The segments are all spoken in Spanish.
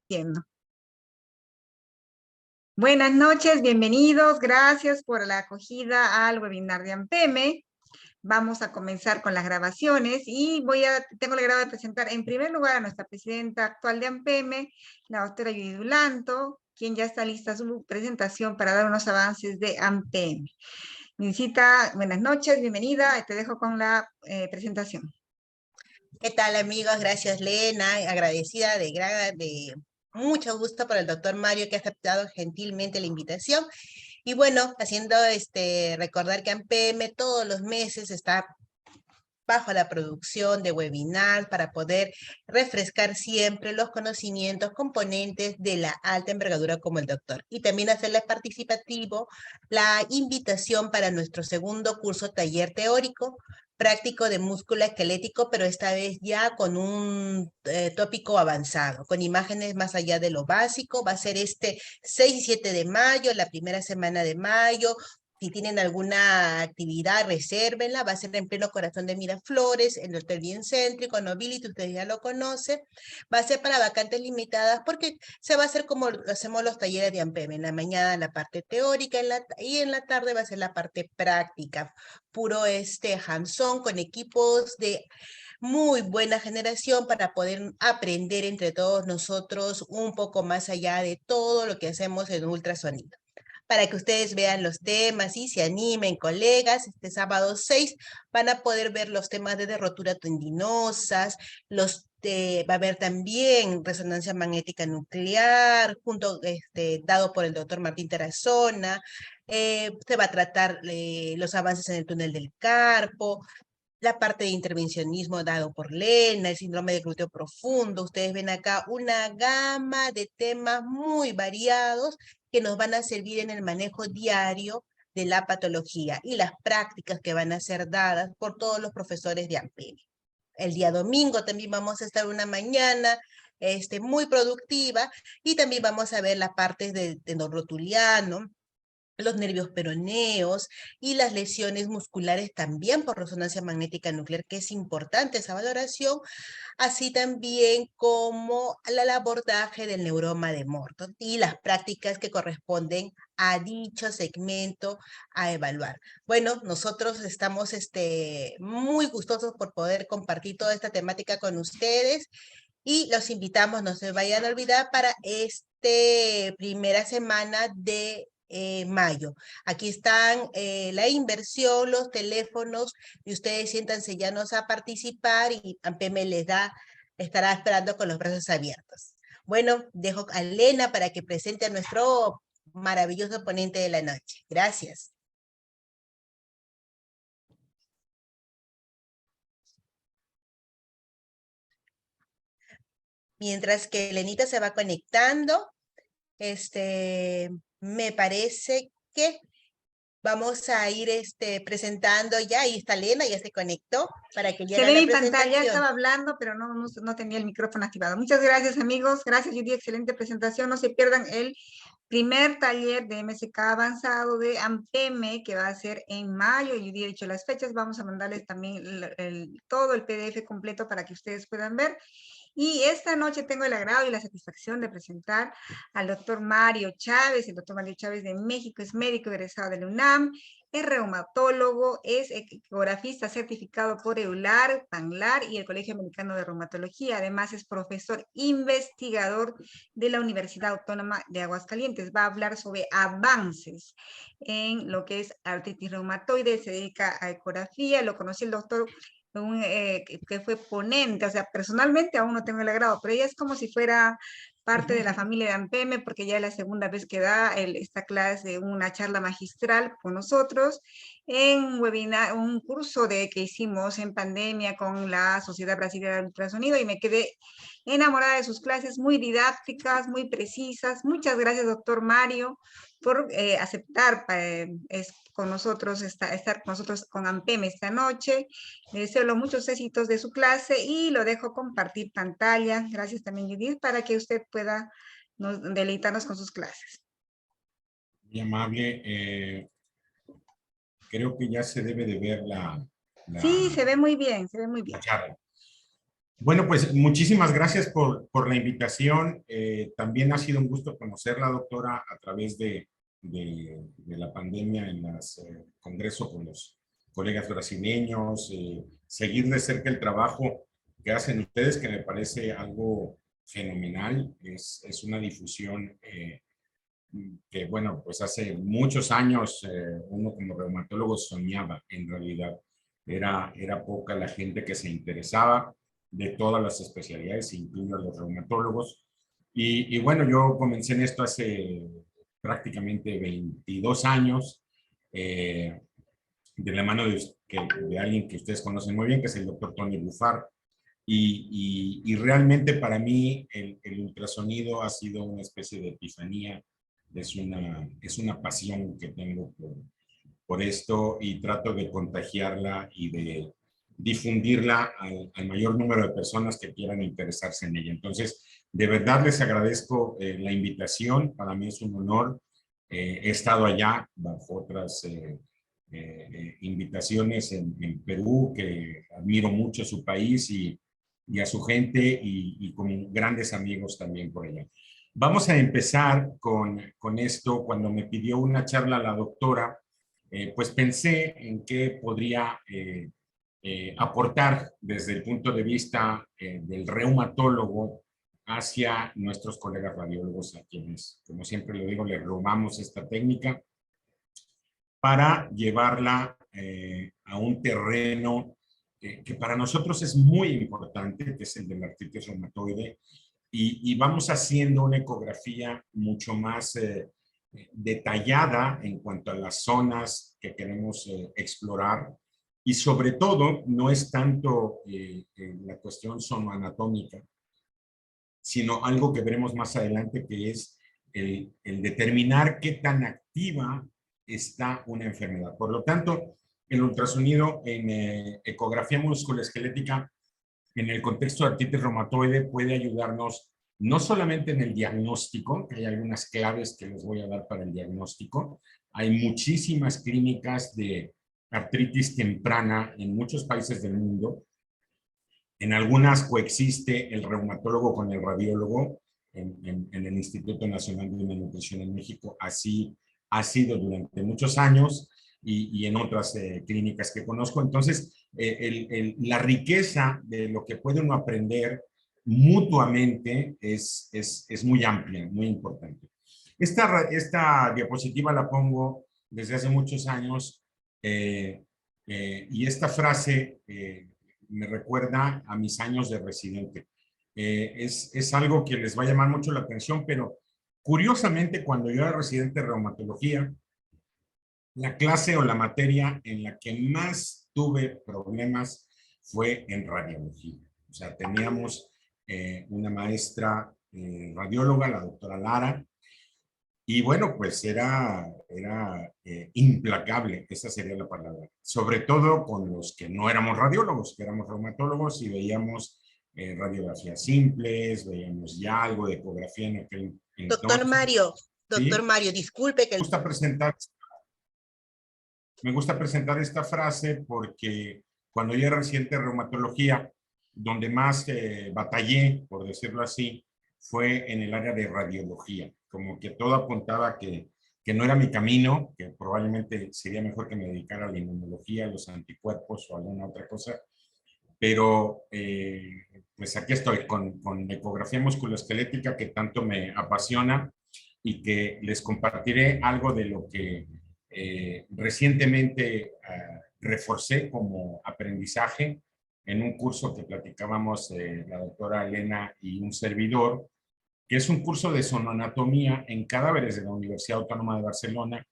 Entiendo. Buenas noches, bienvenidos. Gracias por la acogida al webinar de AMPEME. Vamos a comenzar con las grabaciones y tengo el agrado de presentar en primer lugar a nuestra presidenta actual de AMPEME, la doctora Judy Dulanto, quien ya está lista su presentación para dar unos avances de AMPEME. Visita, buenas noches, bienvenida. Te dejo con la presentación. ¿Qué tal, amigos? Gracias, Lena. Agradecida de mucho gusto por el doctor Mario que ha aceptado gentilmente la invitación. Y bueno, haciendo recordar que AMPEME todos los meses está bajo la producción de webinars para poder refrescar siempre los conocimientos componentes de la alta envergadura como el doctor. Y también hacerles participativo la invitación para nuestro segundo curso taller teórico, práctico de músculo esquelético, pero esta vez ya con un tópico avanzado, con imágenes más allá de lo básico. Va a ser 6 y 7 de mayo, la primera semana de mayo. Si tienen alguna actividad, resérvenla. Va a ser en pleno corazón de Miraflores, en el Hotel Bien Céntrico, Nobility, ustedes ya lo conocen. Va a ser para vacantes limitadas porque se va a hacer como lo hacemos los talleres de AMPEME. En la mañana la parte teórica y en la tarde va a ser la parte práctica. Puro hands-on con equipos de muy buena generación para poder aprender entre todos nosotros un poco más allá de todo lo que hacemos en ultrasonido, para que ustedes vean los temas y se animen, colegas. Este sábado 6 van a poder ver los temas de rotura tendinosas, va a haber también resonancia magnética nuclear, dado por el doctor Martín Tarazona. Se va a tratar los avances en el túnel del carpo, la parte de intervencionismo dado por Lena, el síndrome de glúteo profundo. Ustedes ven acá una gama de temas muy variados que nos van a servir en el manejo diario de la patología y las prácticas que van a ser dadas por todos los profesores de AMPEME. El día domingo también vamos a estar una mañana muy productiva y también vamos a ver la parte de rotuliano, los nervios peroneos y las lesiones musculares también por resonancia magnética nuclear, que es importante esa valoración, así también como el abordaje del neuroma de Morton y las prácticas que corresponden a dicho segmento a evaluar. Bueno, nosotros estamos muy gustosos por poder compartir toda esta temática con ustedes y los invitamos, no se vayan a olvidar, para primera semana de mayo. Aquí están la inversión, los teléfonos, y ustedes siéntanse llanos a participar y AMPEME estará esperando con los brazos abiertos. Bueno, dejo a Lena para que presente a nuestro maravilloso ponente de la noche. Gracias. Mientras que Lenita se va conectando, me parece que vamos a ir presentando ya. Ahí está Lena, ya se conectó para que ya Se haga ve la mi pantalla, presentación. estaba hablando, pero no tenía el micrófono activado. Muchas gracias, amigos. Gracias, Judy. Excelente presentación. No se pierdan el primer taller de MSK avanzado de AMPEME, que va a ser en mayo. Judy ha dicho las fechas. Vamos a mandarles también todo el PDF completo para que ustedes puedan ver. Y esta noche tengo el agrado y la satisfacción de presentar al doctor Mario Chávez. El doctor Mario Chávez de México es médico egresado de la UNAM, es reumatólogo, es ecografista certificado por EULAR, PANLAR y el Colegio Americano de Reumatología. Además es profesor investigador de la Universidad Autónoma de Aguascalientes. Va a hablar sobre avances en lo que es artritis reumatoide, se dedica a ecografía. Lo conocí el doctor que fue ponente, o sea, personalmente aún no tengo el agrado, pero ella es como si fuera parte de la familia de AMPEME, porque ya es la segunda vez que da esta clase, una charla magistral con nosotros, en un webinar, un curso que hicimos en pandemia con la Sociedad Brasileña de Ultrasonido, y me quedé enamorada de sus clases, muy didácticas, muy precisas. Muchas gracias, doctor Mario, por aceptar con nosotros, estar con nosotros con AMPEME esta noche. Le deseo muchos éxitos de su clase y lo dejo compartir pantalla. Gracias también, Judith, para que usted pueda deleitarnos con sus clases. Muy amable. Creo que ya se debe de ver Sí, se ve muy bien, se ve muy bien. charla. Bueno, pues muchísimas gracias por la invitación. También ha sido un gusto conocerla, doctora, a través de la pandemia en los congresos con los colegas brasileños, seguir de cerca el trabajo que hacen ustedes, que me parece algo fenomenal. Es una difusión que, bueno, pues hace muchos años uno como reumatólogo soñaba en realidad. Era poca la gente que se interesaba de todas las especialidades, incluidos los reumatólogos. Y bueno, yo comencé en esto hace prácticamente 22 años, de la mano de alguien que ustedes conocen muy bien, que es el doctor Tony Bufar. Y realmente para mí el ultrasonido ha sido una especie de epifanía, es una pasión que tengo por esto y trato de contagiarla y de difundirla al mayor número de personas que quieran interesarse en ella. Entonces, de verdad les agradezco la invitación, para mí es un honor. He estado allá bajo otras invitaciones en Perú, que admiro mucho su país y a su gente y con grandes amigos también por allá. Vamos a empezar con esto. Cuando me pidió una charla la doctora, pues pensé en qué podría aportar desde el punto de vista del reumatólogo hacia nuestros colegas radiólogos, a quienes, como siempre lo digo, les robamos esta técnica para llevarla a un terreno que para nosotros es muy importante, que es el de la artritis reumatoide, y vamos haciendo una ecografía mucho más detallada en cuanto a las zonas que queremos explorar, y sobre todo no es tanto la cuestión sonoanatómica, sino algo que veremos más adelante, que es el determinar qué tan activa está una enfermedad. Por lo tanto, el ultrasonido en ecografía musculoesquelética en el contexto de artritis reumatoide puede ayudarnos no solamente en el diagnóstico, que hay algunas claves que les voy a dar para el diagnóstico. Hay muchísimas clínicas de artritis temprana en muchos países del mundo. En algunas coexiste el reumatólogo con el radiólogo. En el Instituto Nacional de Nutrición en México así ha sido durante muchos años, y en otras clínicas que conozco. Entonces, la riqueza de lo que puede uno aprender mutuamente es muy amplia, muy importante. Esta diapositiva la pongo desde hace muchos años, y esta frase me recuerda a mis años de residente. Es algo que les va a llamar mucho la atención, pero curiosamente, cuando yo era residente de reumatología, la clase o la materia en la que más tuve problemas fue en radiología. O sea, teníamos una maestra radióloga, la doctora Lara, y bueno, pues era implacable, esa sería la palabra. Sobre todo con los que no éramos radiólogos, que éramos reumatólogos, y veíamos radiografías simples, veíamos ya algo de ecografía en aquel entonces. Doctor ¿Sí? Mario, disculpe que... Me gusta presentar esta frase porque cuando yo era residente de reumatología, donde más batallé, por decirlo así, fue en el área de radiología. Como que todo apuntaba que no era mi camino, que probablemente sería mejor que me dedicara a la inmunología, a los anticuerpos o alguna otra cosa. Pero pues aquí estoy con ecografía musculoesquelética, que tanto me apasiona, y que les compartiré algo de lo que recientemente reforcé como aprendizaje en un curso que platicábamos la doctora Elena y un servidor, que es un curso de sonoanatomía en cadáveres de la Universidad Autónoma de Barcelona,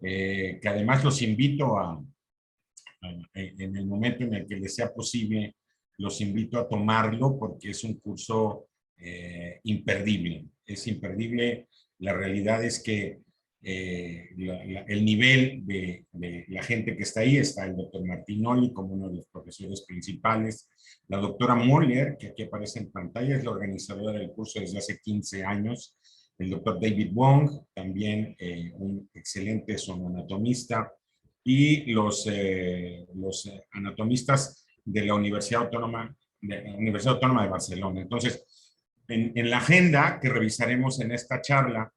que además los invito en el momento en el que les sea posible, los invito a tomarlo, porque es un curso imperdible. Es imperdible. La realidad es que el nivel de la gente que está ahí, está el doctor Martinoli como uno de los profesores principales, la doctora Moller, que aquí aparece en pantalla, es la organizadora del curso desde hace 15 años, el doctor David Wong, también un excelente sonoanatomista, y los anatomistas de la Universidad Autónoma la Universidad Autónoma de Barcelona. Entonces, en la agenda que revisaremos en esta charla,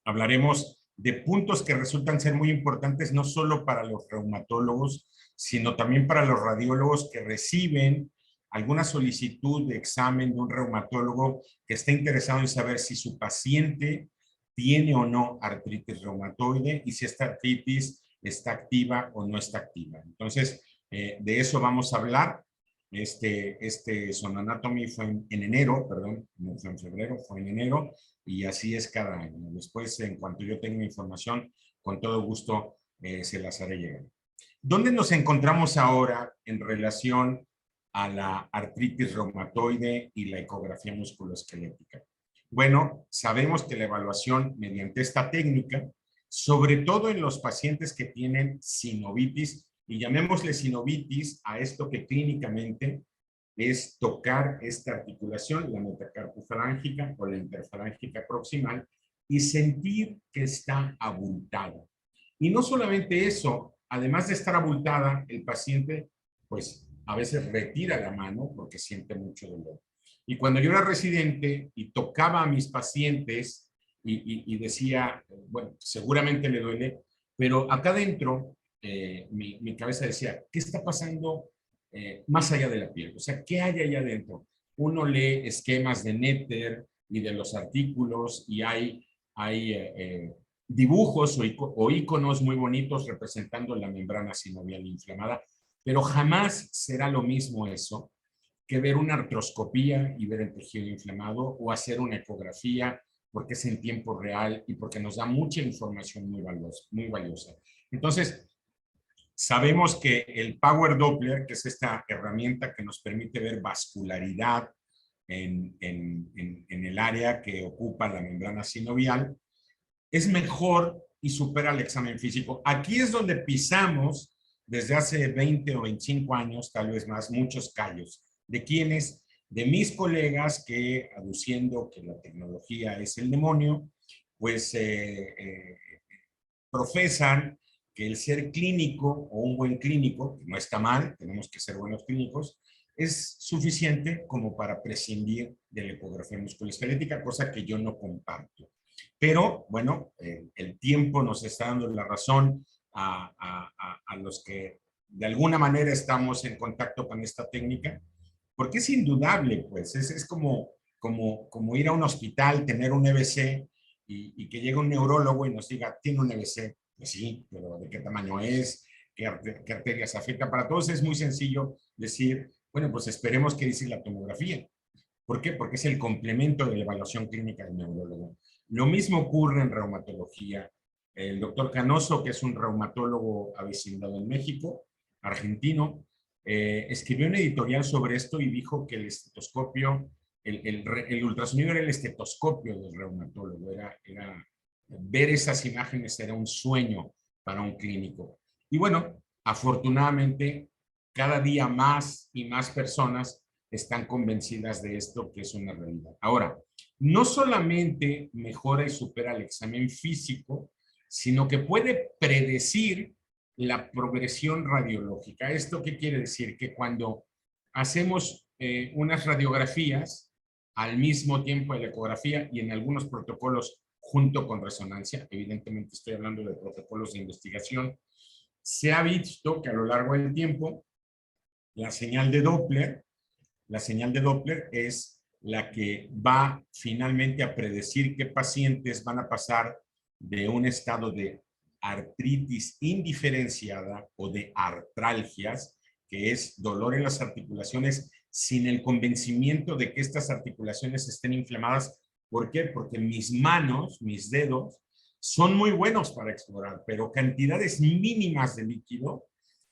hablaremos de puntos que resultan ser muy importantes no solo para los reumatólogos, sino también para los radiólogos que reciben alguna solicitud de examen de un reumatólogo que está interesado en saber si su paciente tiene o no artritis reumatoide y si esta artritis está activa o no está activa. Entonces, de eso vamos a hablar. Este Sonanatomy fue en enero, perdón, no fue en febrero, fue en enero, y así es cada año. Después, en cuanto yo tenga información, con todo gusto se las haré llegar. ¿Dónde nos encontramos ahora en relación a la artritis reumatoide y la ecografía musculoesquelética? Bueno, sabemos que la evaluación mediante esta técnica, sobre todo en los pacientes que tienen sinovitis, y llamémosle sinovitis a esto que clínicamente es tocar esta articulación, la metacarpofalángica o la interfalángica proximal, y sentir que está abultada. Y no solamente eso, además de estar abultada, el paciente, pues, a veces retira la mano porque siente mucho dolor. Y cuando yo era residente y tocaba a mis pacientes y decía, bueno, seguramente le duele, pero acá adentro mi cabeza decía, ¿qué está pasando más allá de la piel? O sea, ¿qué hay allá adentro? Uno lee esquemas de Netter y de los artículos y hay dibujos o iconos muy bonitos representando la membrana sinovial inflamada, pero jamás será lo mismo eso que ver una artroscopía y ver el tejido inflamado o hacer una ecografía porque es en tiempo real y porque nos da mucha información muy valiosa. Entonces, sabemos que el Power Doppler, que es esta herramienta que nos permite ver vascularidad en el área que ocupa la membrana sinovial, es mejor y supera el examen físico. Aquí es donde pisamos desde hace 20 o 25 años, tal vez más, muchos callos. ¿De quiénes? De mis colegas que, aduciendo que la tecnología es el demonio, pues profesan que el ser clínico o un buen clínico, que no está mal, tenemos que ser buenos clínicos, es suficiente como para prescindir de la ecografía musculoesquelética, cosa que yo no comparto. Pero, bueno, el tiempo nos está dando la razón a los que de alguna manera estamos en contacto con esta técnica, porque es indudable, pues, es como ir a un hospital, tener un EBC y que llegue un neurólogo y nos diga, tiene un EBC. Pues sí, pero ¿de qué tamaño es? ¿Qué arterias afecta? Para todos es muy sencillo decir, bueno, pues esperemos que dice la tomografía. ¿Por qué? Porque es el complemento de la evaluación clínica del neurólogo. Lo mismo ocurre en reumatología. El doctor Canoso, que es un reumatólogo avecindado en México, argentino, escribió un editorial sobre esto y dijo que el estetoscopio, el ultrasonido era el estetoscopio del reumatólogo, era ver esas imágenes era un sueño para un clínico. Y bueno, afortunadamente, cada día más y más personas están convencidas de esto, que es una realidad. Ahora, no solamente mejora y supera el examen físico, sino que puede predecir la progresión radiológica. ¿Esto qué quiere decir? Que cuando hacemos unas radiografías al mismo tiempo de la ecografía y en algunos protocolos junto con resonancia, evidentemente estoy hablando de protocolos de investigación, se ha visto que a lo largo del tiempo la señal de Doppler es la que va finalmente a predecir qué pacientes van a pasar de un estado de artritis indiferenciada o de artralgias, que es dolor en las articulaciones sin el convencimiento de que estas articulaciones estén inflamadas. ¿Por qué? Porque mis manos, mis dedos, son muy buenos para explorar, pero cantidades mínimas de líquido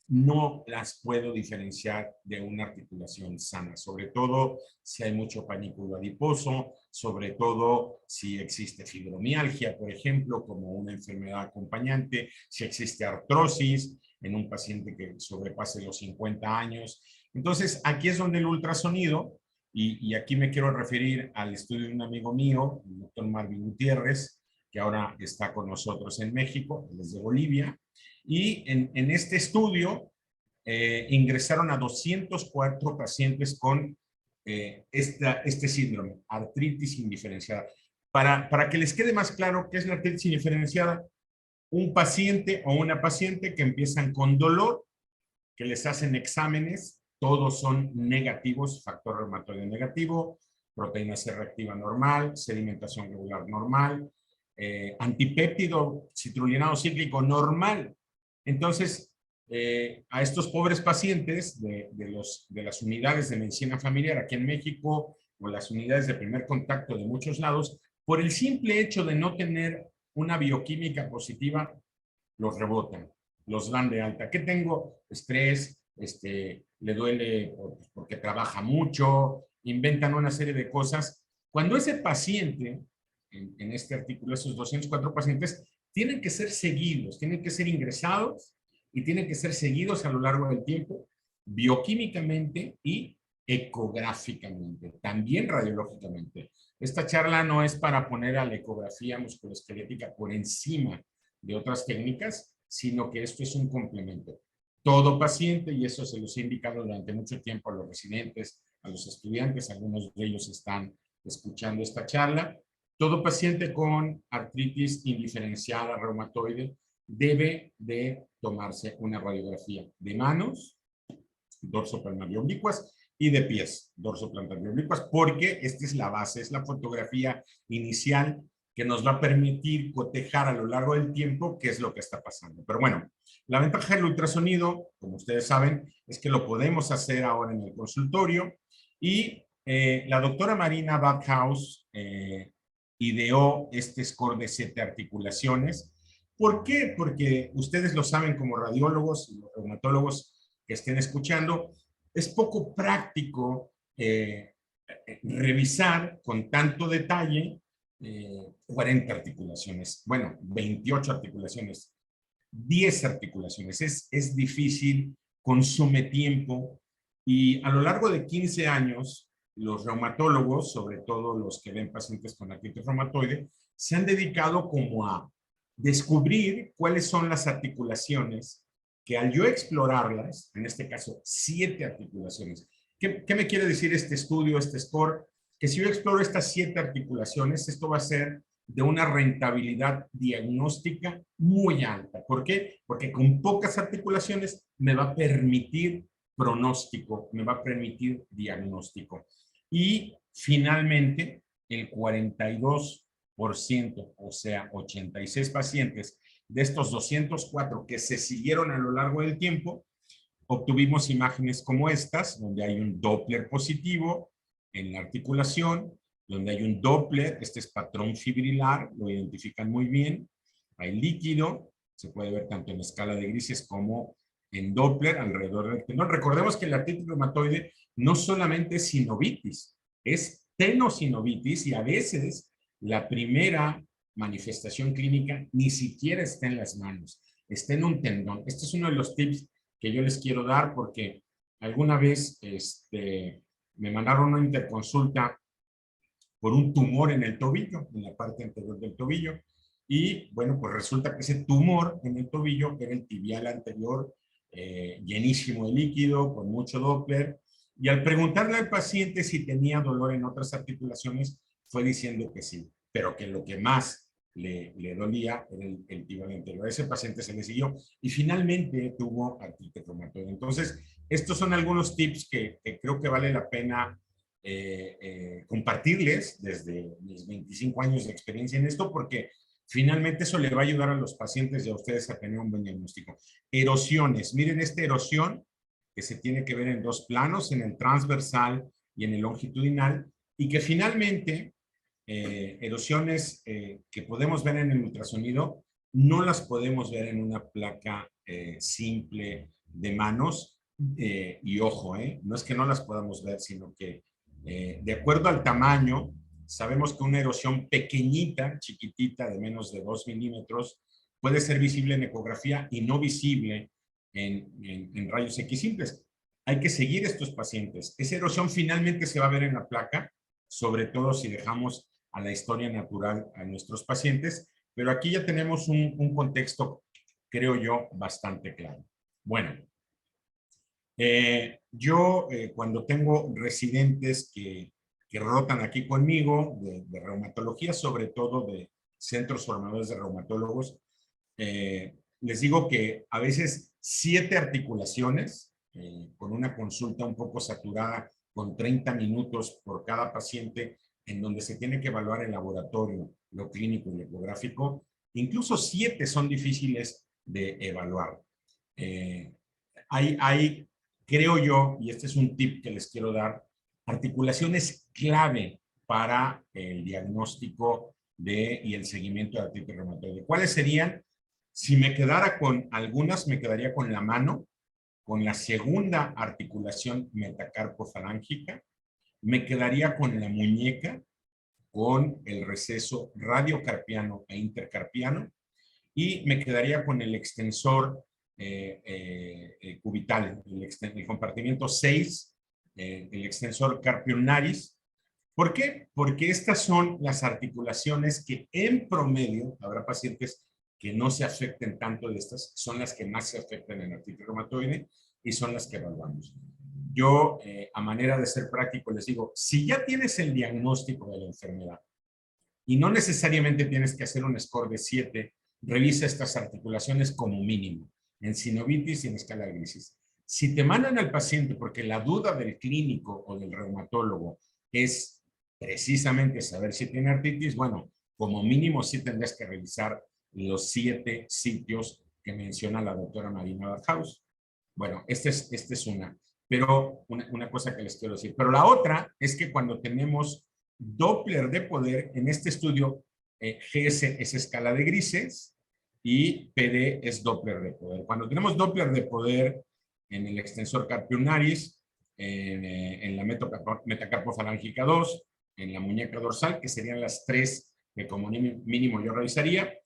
no las puedo diferenciar de una articulación sana, sobre todo si hay mucho panículo adiposo, sobre todo si existe fibromialgia, por ejemplo, como una enfermedad acompañante, si existe artrosis en un paciente que sobrepase los 50 años. Entonces, aquí es donde el ultrasonido, y aquí me quiero referir al estudio de un amigo mío, el doctor Marvin Gutiérrez, que ahora está con nosotros en México, desde Bolivia, y en este estudio ingresaron a 204 pacientes con este síndrome, artritis indiferenciada. Para que les quede más claro qué es la artritis indiferenciada, un paciente o una paciente que empiezan con dolor, que les hacen exámenes, todos son negativos, factor reumatoide negativo, proteína C reactiva normal, sedimentación regular normal, antipéptido citrulinado cíclico normal. Entonces, a estos pobres pacientes de las unidades de medicina familiar aquí en México o las unidades de primer contacto de muchos lados, por el simple hecho de no tener una bioquímica positiva, los rebotan, los dan de alta. ¿Qué tengo? Estrés, le duele porque trabaja mucho, inventan una serie de cosas. Cuando ese paciente, en este artículo, esos 204 pacientes, tienen que ser seguidos, tienen que ser ingresados y tienen que ser seguidos a lo largo del tiempo, bioquímicamente y ecográficamente, también radiológicamente. Esta charla no es para poner a la ecografía musculoesquelética por encima de otras técnicas, sino que esto es un complemento. Todo paciente, y eso se los he indicado durante mucho tiempo a los residentes, a los estudiantes, algunos de ellos están escuchando esta charla, todo paciente con artritis indiferenciada reumatoide debe de tomarse una radiografía de manos, dorso palmar y oblicuas, y de pies, dorso plantar y oblicuas, porque esta es la base, es la fotografía inicial que nos va a permitir cotejar a lo largo del tiempo qué es lo que está pasando. Pero bueno, la ventaja del ultrasonido, como ustedes saben, es que lo podemos hacer ahora en el consultorio y la doctora Marina Backhaus ideó este score de 7 articulaciones. ¿Por qué? Porque ustedes lo saben como radiólogos y los reumatólogos que estén escuchando, es poco práctico revisar con tanto detalle 40 articulaciones, bueno, 28 articulaciones, 10 articulaciones. Es difícil, consume tiempo y a lo largo de 15 años, los reumatólogos, sobre todo los que ven pacientes con artritis reumatoide, se han dedicado como a descubrir cuáles son las articulaciones que al yo explorarlas, en este caso 7 articulaciones, ¿qué me quiere decir este estudio, este score? Que si yo exploro estas 7 articulaciones, esto va a ser de una rentabilidad diagnóstica muy alta. ¿Por qué? Porque con pocas articulaciones me va a permitir pronóstico, me va a permitir diagnóstico. Y finalmente, el 42%, o sea, 86 pacientes de estos 204 que se siguieron a lo largo del tiempo, obtuvimos imágenes como estas, donde hay un Doppler positivo en la articulación, donde hay un Doppler, este es patrón fibrilar, lo identifican muy bien, hay líquido, se puede ver tanto en escala de grises como en Doppler alrededor del tendón. Recordemos que la artritis reumatoide no solamente es sinovitis, es tenosinovitis y a veces la primera manifestación clínica ni siquiera está en las manos, está en un tendón. Este es uno de los tips que yo les quiero dar porque alguna vez me mandaron una interconsulta por un tumor en el tobillo, en la parte anterior del tobillo, y bueno, pues resulta que ese tumor en el tobillo era el tibial anterior, llenísimo de líquido, con mucho Doppler, y al preguntarle al paciente si tenía dolor en otras articulaciones, fue diciendo que sí, pero que lo que más le dolía era el tibial anterior. A ese paciente se le siguió y finalmente tuvo artritis reumatoide. Entonces, estos son algunos tips que creo que vale la pena compartirles desde mis 25 años de experiencia en esto, porque finalmente eso le va a ayudar a los pacientes y a ustedes a tener un buen diagnóstico. Erosiones. Miren esta erosión que se tiene que ver en 2 planos, en el transversal y en el longitudinal, y que finalmente erosiones que podemos ver en el ultrasonido no las podemos ver en una placa simple de manos y ojo, no es que no las podamos ver, sino que de acuerdo al tamaño, sabemos que una erosión pequeñita, chiquitita, de menos de 2 milímetros, puede ser visible en ecografía y no visible en rayos X simples. Hay que seguir estos pacientes. Esa erosión finalmente se va a ver en la placa, sobre todo si dejamos a la historia natural a nuestros pacientes, pero aquí ya tenemos un contexto, creo yo, bastante claro. Bueno, Cuando tengo residentes que rotan aquí conmigo de reumatología, sobre todo de centros formadores de reumatólogos, les digo que a veces 7 articulaciones con una consulta un poco saturada, con 30 minutos por cada paciente, en donde se tiene que evaluar el laboratorio, lo clínico y lo ecográfico, incluso 7 son difíciles de evaluar. Creo yo, y este es un tip que les quiero dar, articulaciones clave para el diagnóstico y el seguimiento de artritis reumatoide. ¿Cuáles serían? Si me quedara con algunas, me quedaría con la mano, con la segunda articulación metacarpofalángica, me quedaría con la muñeca, con el receso radiocarpiano e intercarpiano, y me quedaría con el extensor cubital, el compartimiento 6, el extensor carpio ulnaris. ¿Por qué? Porque estas son las articulaciones que en promedio, habrá pacientes que no se afecten tanto de estas, son las que más se afectan en artritis reumatoide y son las que evaluamos. Yo, a manera de ser práctico, les digo, si ya tienes el diagnóstico de la enfermedad y no necesariamente tienes que hacer un score de 7, revisa estas articulaciones como mínimo, en sinovitis y en escala de Gricis. Si te mandan al paciente porque la duda del clínico o del reumatólogo es precisamente saber si tiene artritis, bueno, como mínimo sí tendrás que revisar los 7 sitios que menciona la doctora Marina Barhaus. Bueno, esta es una. Pero una cosa que les quiero decir. Pero la otra es que cuando tenemos Doppler de poder, en este estudio GS es escala de grises y PD es Doppler de poder. Cuando tenemos Doppler de poder en el extensor carpio ulnaris, en la metacarpofalángica 2, en la muñeca dorsal, que serían las 3 que como mínimo yo revisaría,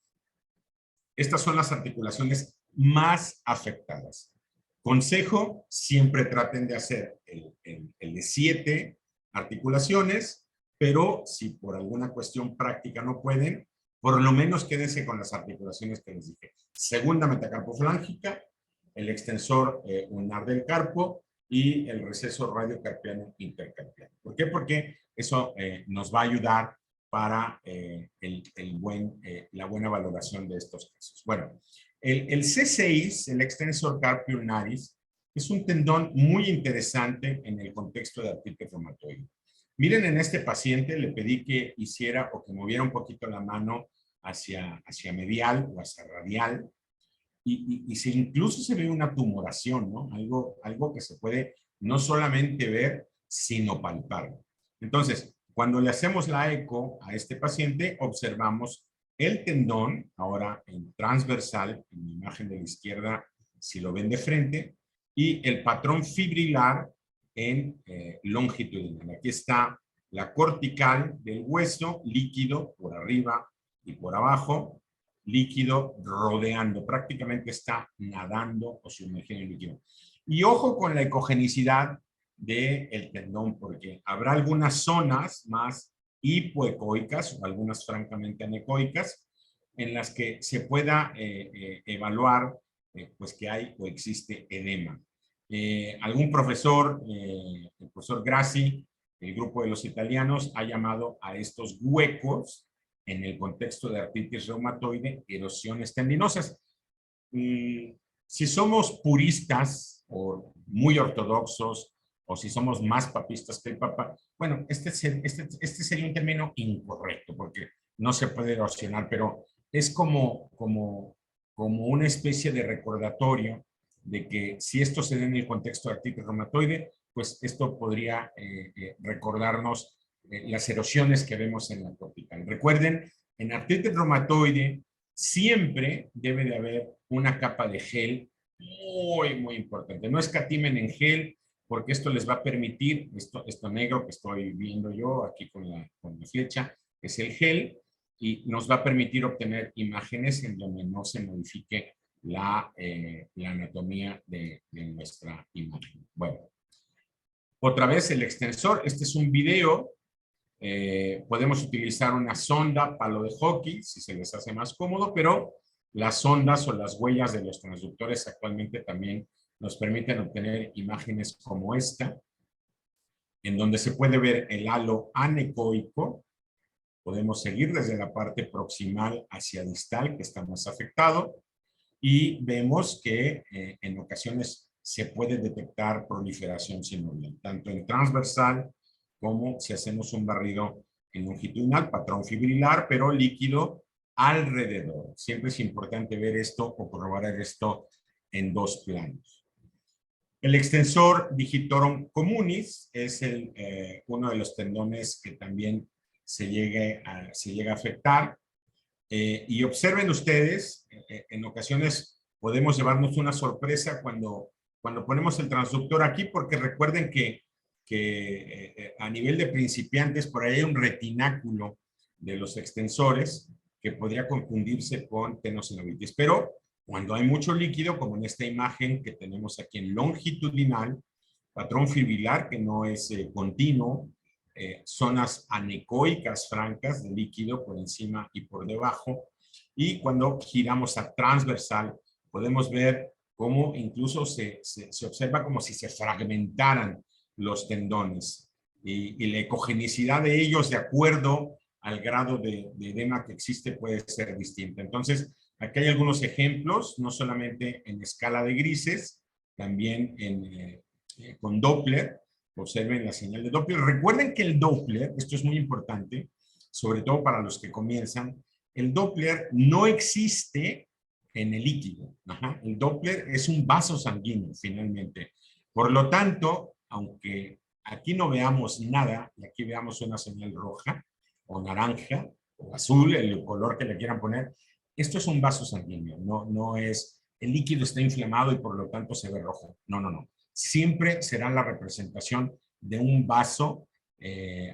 estas son las articulaciones más afectadas. Consejo, siempre traten de hacer el de 7 articulaciones, pero si por alguna cuestión práctica no pueden, por lo menos quédense con las articulaciones que les dije. Segunda metacarpofalángica, el extensor ulnar del carpo y el receso radiocarpiano intercarpiano. ¿Por qué? Porque eso nos va a ayudar para la buena valoración de estos casos. Bueno, el C6, el extensor carpio ulnaris, es un tendón muy interesante en el contexto de artritis reumatoide. Miren, en este paciente le pedí que hiciera o que moviera un poquito la mano hacia medial o hacia radial, y incluso se ve una tumoración, ¿no? Algo que se puede no solamente ver, sino palpar. Entonces, cuando le hacemos la eco a este paciente, observamos el tendón, ahora en transversal, en la imagen de la izquierda, si lo ven de frente, y el patrón fibrilar en longitudinal. Aquí está la cortical del hueso, líquido por arriba y por abajo, líquido rodeando, prácticamente está nadando o sumergido en líquido. Y ojo con la ecogenicidad del tendón, porque habrá algunas zonas más hipoecoicas o algunas francamente anecoicas en las que se pueda evaluar pues que hay o existe edema. Algún profesor, el profesor Grassi, el grupo de los italianos, ha llamado a estos huecos en el contexto de artritis reumatoide erosiones tendinosas. Si somos puristas o muy ortodoxos, o si somos más papistas que el Papa, bueno, este sería un término incorrecto, porque no se puede erosionar, pero es como una especie de recordatorio de que si esto se da en el contexto de artritis reumatoide, pues esto podría recordarnos las erosiones que vemos en la cortical. Recuerden, en artritis reumatoide siempre debe de haber una capa de gel muy importante. No escatimen en gel, porque esto les va a permitir, esto negro que estoy viendo yo aquí con la flecha, es el gel, y nos va a permitir obtener imágenes en donde no se modifique la anatomía de nuestra imagen. Bueno, otra vez el extensor. Este es un video. Podemos utilizar una sonda, palo de hockey, si se les hace más cómodo, pero las sondas o las huellas de los transductores actualmente también nos permiten obtener imágenes como esta, en donde se puede ver el halo anecoico. Podemos seguir desde la parte proximal hacia distal, que está más afectado, y vemos que en ocasiones se puede detectar proliferación sinovial, tanto en transversal como si hacemos un barrido en longitudinal, patrón fibrilar, pero líquido alrededor. Siempre es importante ver esto o corroborar esto en dos planos. El extensor digitorum communis es uno de los tendones que también se llega a afectar. Y observen ustedes, en ocasiones podemos llevarnos una sorpresa cuando ponemos el transductor aquí, porque recuerden que a nivel de principiantes por ahí hay un retináculo de los extensores que podría confundirse con tenosinovitis. Pero cuando hay mucho líquido, como en esta imagen que tenemos aquí en longitudinal, patrón fibrilar que no es continuo, zonas anecoicas francas de líquido por encima y por debajo, y cuando giramos a transversal podemos ver cómo incluso se observa como si se fragmentaran los tendones y la ecogenicidad de ellos de acuerdo al grado de edema que existe puede ser distinta. Entonces, aquí hay algunos ejemplos, no solamente en escala de grises, también con Doppler. Observen la señal de Doppler. Recuerden que el Doppler, esto es muy importante, sobre todo para los que comienzan, el Doppler no existe en el líquido. Ajá. El Doppler es un vaso sanguíneo, finalmente. Por lo tanto, aunque aquí no veamos nada, y aquí veamos una señal roja, o naranja, o azul, el color que le quieran poner, esto es un vaso sanguíneo, no es, el líquido está inflamado y por lo tanto se ve rojo. No, no, no. Siempre será la representación de un vaso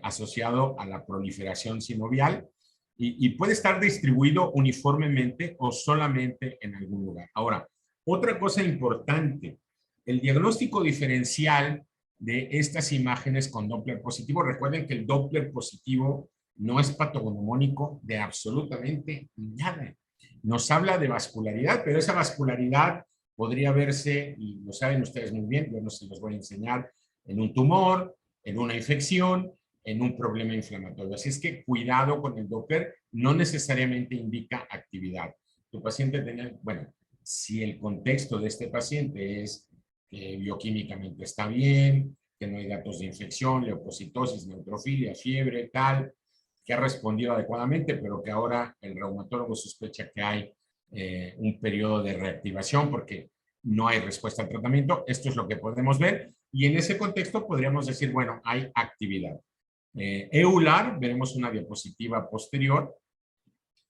asociado a la proliferación sinovial y puede estar distribuido uniformemente o solamente en algún lugar. Ahora, otra cosa importante, el diagnóstico diferencial de estas imágenes con Doppler positivo, recuerden que el Doppler positivo no es patognomónico de absolutamente nada. Nos habla de vascularidad, pero esa vascularidad podría verse, y lo saben ustedes muy bien, yo no se los voy a enseñar, en un tumor, en una infección, en un problema inflamatorio. Así es que cuidado con el Doppler, no necesariamente indica actividad. Tu paciente tenía, bueno, si el contexto de este paciente es que bioquímicamente está bien, que no hay datos de infección, leucocitosis, neutrofilia, fiebre, tal, que ha respondido adecuadamente, pero que ahora el reumatólogo sospecha que hay un periodo de reactivación porque no hay respuesta al tratamiento. Esto es lo que podemos ver y en ese contexto podríamos decir, bueno, hay actividad. EULAR, veremos una diapositiva posterior,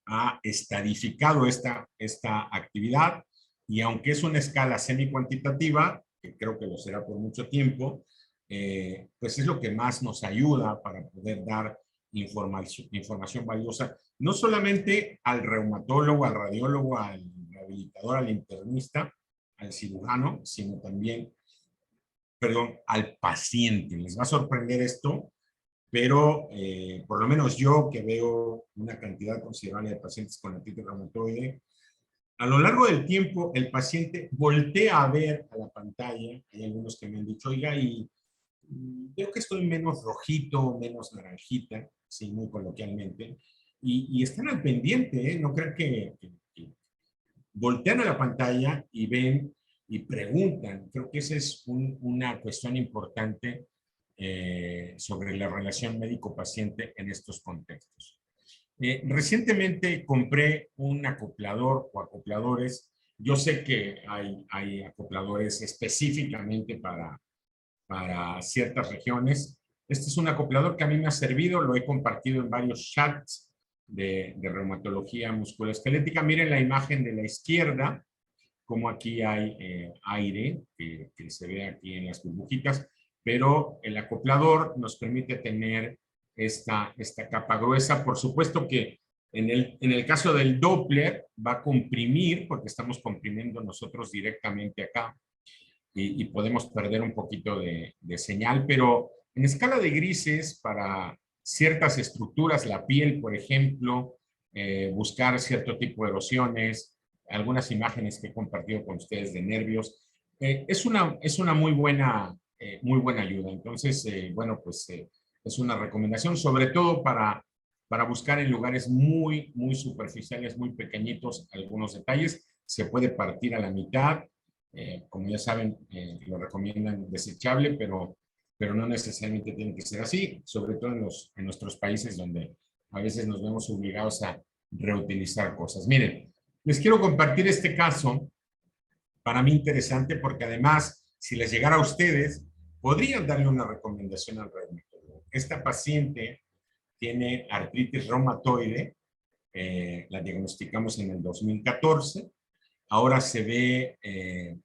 ha estadificado esta actividad y aunque es una escala semi-cuantitativa, que creo que lo será por mucho tiempo, pues es lo que más nos ayuda para poder dar información valiosa, no solamente al reumatólogo, al radiólogo, al rehabilitador, al internista, al cirujano, sino también, perdón, al paciente. Les va a sorprender esto, pero por lo menos yo que veo una cantidad considerable de pacientes con artritis reumatoide, a lo largo del tiempo el paciente voltea a ver a la pantalla, hay algunos que me han dicho, oiga, y veo que estoy menos rojito, menos naranjita, sí, muy coloquialmente, y están al pendiente, ¿eh? No crean que voltean a la pantalla y ven y preguntan. Creo que esa es una cuestión importante sobre la relación médico-paciente en estos contextos. Recientemente compré un acoplador o acopladores. Yo sé que hay acopladores específicamente para ciertas regiones. Este es un acoplador que a mí me ha servido, lo he compartido en varios chats de reumatología musculoesquelética. Miren la imagen de la izquierda, como aquí hay aire que se ve aquí en las burbujitas, pero el acoplador nos permite tener esta capa gruesa. Por supuesto que en el caso del Doppler va a comprimir, porque estamos comprimiendo nosotros directamente acá, y podemos perder un poquito de señal, pero en escala de grises, para ciertas estructuras, la piel, por ejemplo, buscar cierto tipo de erosiones, algunas imágenes que he compartido con ustedes de nervios, Es una muy buena ayuda. Entonces, bueno, pues es una recomendación, sobre todo para buscar en lugares muy, muy superficiales, muy pequeñitos, algunos detalles. Se puede partir a la mitad. Como ya saben, lo recomiendan desechable, pero no necesariamente tiene que ser así, sobre todo en nuestros países donde a veces nos vemos obligados a reutilizar cosas. Miren, les quiero compartir este caso, para mí interesante, porque además, si les llegara a ustedes, podrían darle una recomendación al reumatólogo. Esta paciente tiene artritis reumatoide, la diagnosticamos en el 2014, ahora se ve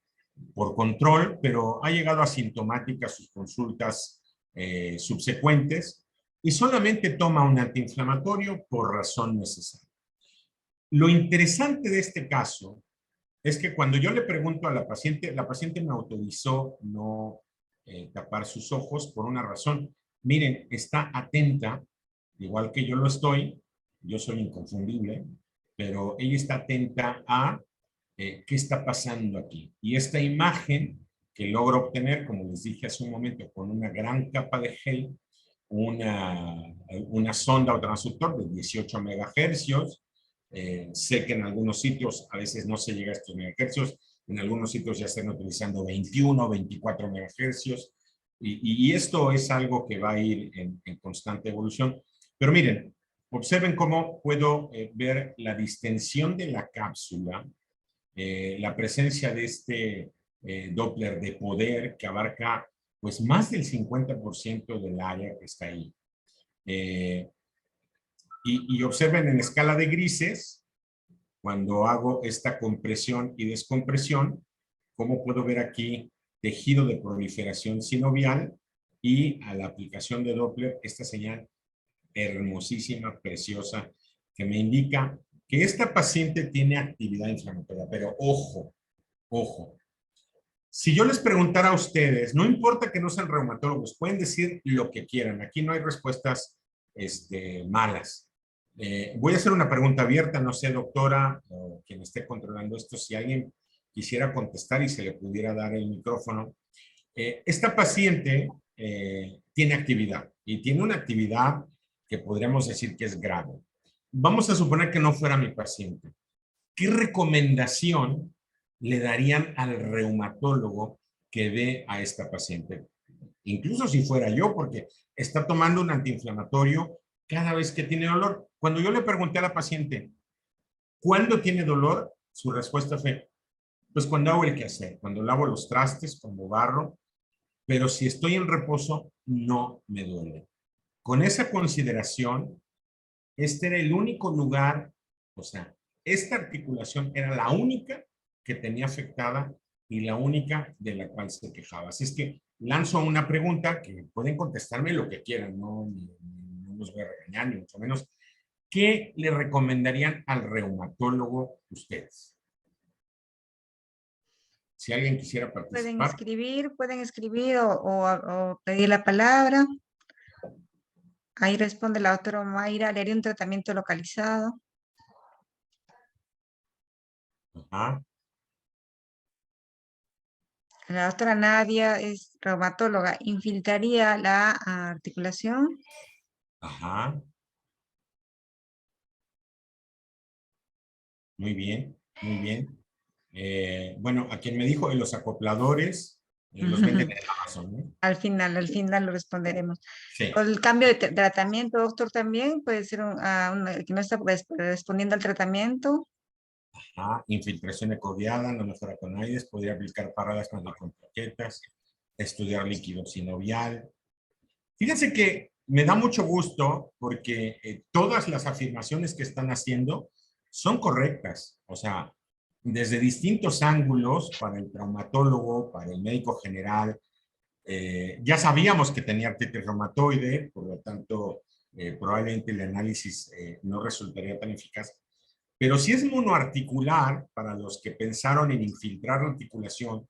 por control, pero ha llegado asintomática a sus consultas subsecuentes y solamente toma un antiinflamatorio por razón necesaria. Lo interesante de este caso es que cuando yo le pregunto a la paciente me autorizó no tapar sus ojos por una razón. Miren, está atenta, igual que yo lo estoy, yo soy inconfundible, pero ella está atenta a qué está pasando aquí. Y esta imagen que logro obtener, como les dije hace un momento, con una gran capa de gel, una sonda o transductor de 18 megahercios. Sé que en algunos sitios a veces no se llega a estos megahercios, en algunos sitios ya están utilizando 21, 24 megahercios, y esto es algo que va a ir en constante evolución. Pero miren, observen cómo puedo ver la distensión de la cápsula, la presencia de este Doppler de poder que abarca pues más del 50% del área que está ahí. Y observen en escala de grises, cuando hago esta compresión y descompresión, cómo puedo ver aquí tejido de proliferación sinovial y a la aplicación de Doppler esta señal hermosísima, preciosa, que me indica que esta paciente tiene actividad inflamatoria. Pero ojo, ojo. Si yo les preguntara a ustedes, no importa que no sean reumatólogos, pueden decir lo que quieran. Aquí no hay respuestas malas. Voy a hacer una pregunta abierta, no sé, doctora, o quien esté controlando esto, si alguien quisiera contestar y se le pudiera dar el micrófono. Esta paciente tiene actividad, y tiene una actividad que podríamos decir que es grave. Vamos a suponer que no fuera mi paciente. ¿Qué recomendación le darían al reumatólogo que ve a esta paciente? Incluso si fuera yo, porque está tomando un antiinflamatorio cada vez que tiene dolor. Cuando yo le pregunté a la paciente, ¿cuándo tiene dolor? Su respuesta fue, pues cuando hago el quehacer, cuando lavo los trastes, cuando barro, pero si estoy en reposo, no me duele. Con esa consideración, este era el único lugar, o sea, esta articulación era la única que tenía afectada y la única de la cual se quejaba. Así es que lanzo una pregunta que pueden contestarme lo que quieran, no los voy a regañar, ni mucho menos. ¿Qué le recomendarían al reumatólogo ustedes? Si alguien quisiera participar. Pueden escribir o pedir la palabra. Ahí responde la doctora Mayra, le haría un tratamiento localizado. Ajá. La doctora Nadia es reumatóloga, infiltraría la articulación. Ajá. Muy bien, muy bien. Bueno, a quien me dijo de los acopladores, los venden en Amazon, ¿no? Al final lo responderemos. Sí. El cambio de tratamiento, doctor, también puede ser que no está respondiendo al tratamiento. Infiltración ecodiada, no mejora con AIDS, podría aplicar paradas con plaquetas, estudiar líquido sinovial. Fíjense que me da mucho gusto porque todas las afirmaciones que están haciendo son correctas. O sea, desde distintos ángulos, para el traumatólogo, para el médico general, ya sabíamos que tenía artritis reumatoide, por lo tanto, probablemente el análisis no resultaría tan eficaz. Pero si es monoarticular, para los que pensaron en infiltrar la articulación,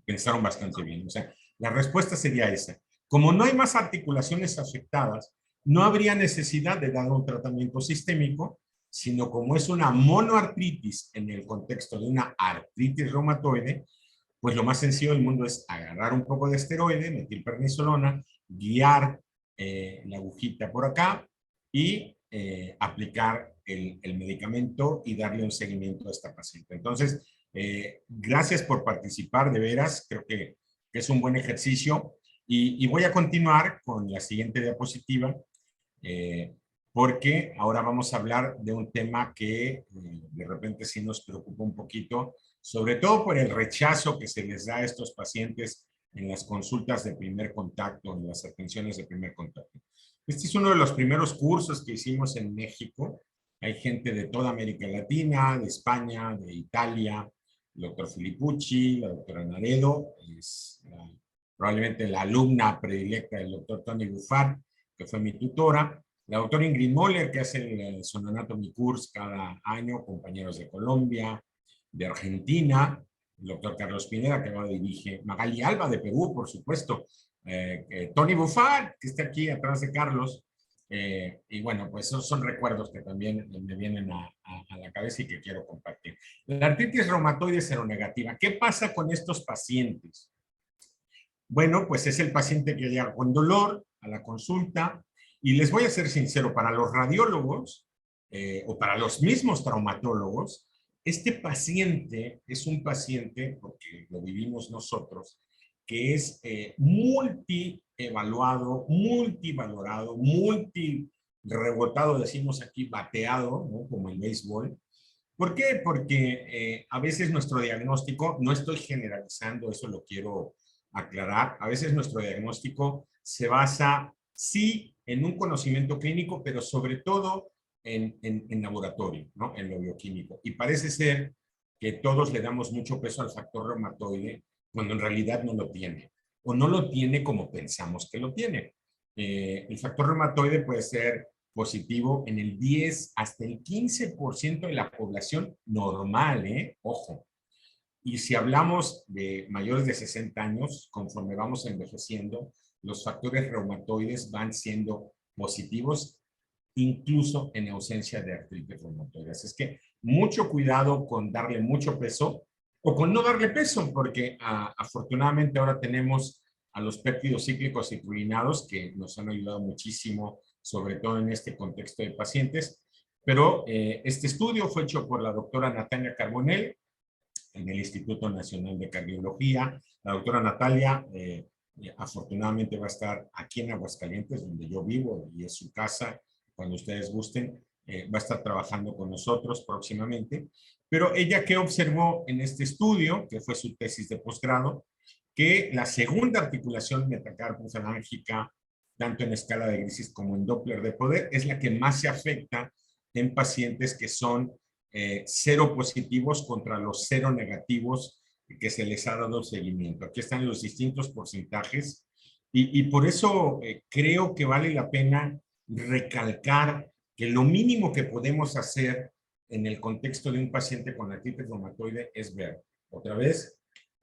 pensaron bastante bien. O sea, la respuesta sería esa. Como no hay más articulaciones afectadas, no habría necesidad de dar un tratamiento sistémico, sino como es una monoartritis en el contexto de una artritis reumatoide, pues lo más sencillo del mundo es agarrar un poco de esteroide, metilprednisolona, guiar la agujita por acá y aplicar el medicamento y darle un seguimiento a esta paciente. Entonces, gracias por participar, de veras, creo que es un buen ejercicio y voy a continuar con la siguiente diapositiva porque ahora vamos a hablar de un tema que de repente sí nos preocupa un poquito, sobre todo por el rechazo que se les da a estos pacientes en las consultas de primer contacto, en las atenciones de primer contacto. Este es uno de los primeros cursos que hicimos en México. Hay gente de toda América Latina, de España, de Italia, el doctor Filippucci, la doctora Naredo, es probablemente la alumna predilecta del doctor Tony Buffat, que fue mi tutora, la doctora Ingrid Moller, que hace el Sonanatomy Course cada año, compañeros de Colombia, de Argentina, el doctor Carlos Pineda, que ahora dirige, Magali Alba de Perú, por supuesto, Tony Buffat, que está aquí atrás de Carlos, y bueno, pues esos son recuerdos que también me vienen a la cabeza y que quiero compartir. La artritis reumatoide seronegativa, ¿qué pasa con estos pacientes? Bueno, pues es el paciente que llega con dolor a la consulta, y les voy a ser sincero, para los radiólogos o para los mismos traumatólogos, este paciente es un porque lo vivimos nosotros, que es multi-evaluado, multivalorado, multi-rebotado, decimos aquí, bateado, ¿no? Como el béisbol. ¿Por qué? Porque a veces nuestro diagnóstico, no estoy generalizando, eso lo quiero aclarar, a veces nuestro diagnóstico se basa, sí, en un conocimiento clínico, pero sobre todo en laboratorio, ¿no? En lo bioquímico. Y parece ser que todos le damos mucho peso al factor reumatoide cuando en realidad no lo tiene, o no lo tiene como pensamos que lo tiene. El factor reumatoide puede ser positivo en el 10 hasta el 15% de la población normal, ojo. Y si hablamos de mayores de 60 años, conforme vamos envejeciendo, los factores reumatoides van siendo positivos, incluso en ausencia de artritis reumatoide. Así es que mucho cuidado con darle mucho peso o con no darle peso, porque afortunadamente ahora tenemos a los péptidos cíclicos citrulinados que nos han ayudado muchísimo, sobre todo en este contexto de pacientes. Pero este estudio fue hecho por la doctora Natalia Carbonell en el Instituto Nacional de Cardiología. La doctora Natalia afortunadamente va a estar aquí en Aguascalientes, donde yo vivo y es su casa, cuando ustedes gusten, va a estar trabajando con nosotros próximamente. Pero ella, ¿qué observó en este estudio, que fue su tesis de posgrado? Que la segunda articulación metacarpofalángica, tanto en escala de Gricis como en Doppler de poder, es la que más se afecta en pacientes que son cero positivos contra los cero negativos que se les ha dado seguimiento. Aquí están los distintos porcentajes y por eso creo que vale la pena recalcar que lo mínimo que podemos hacer en el contexto de un paciente con artritis reumatoide es ver otra vez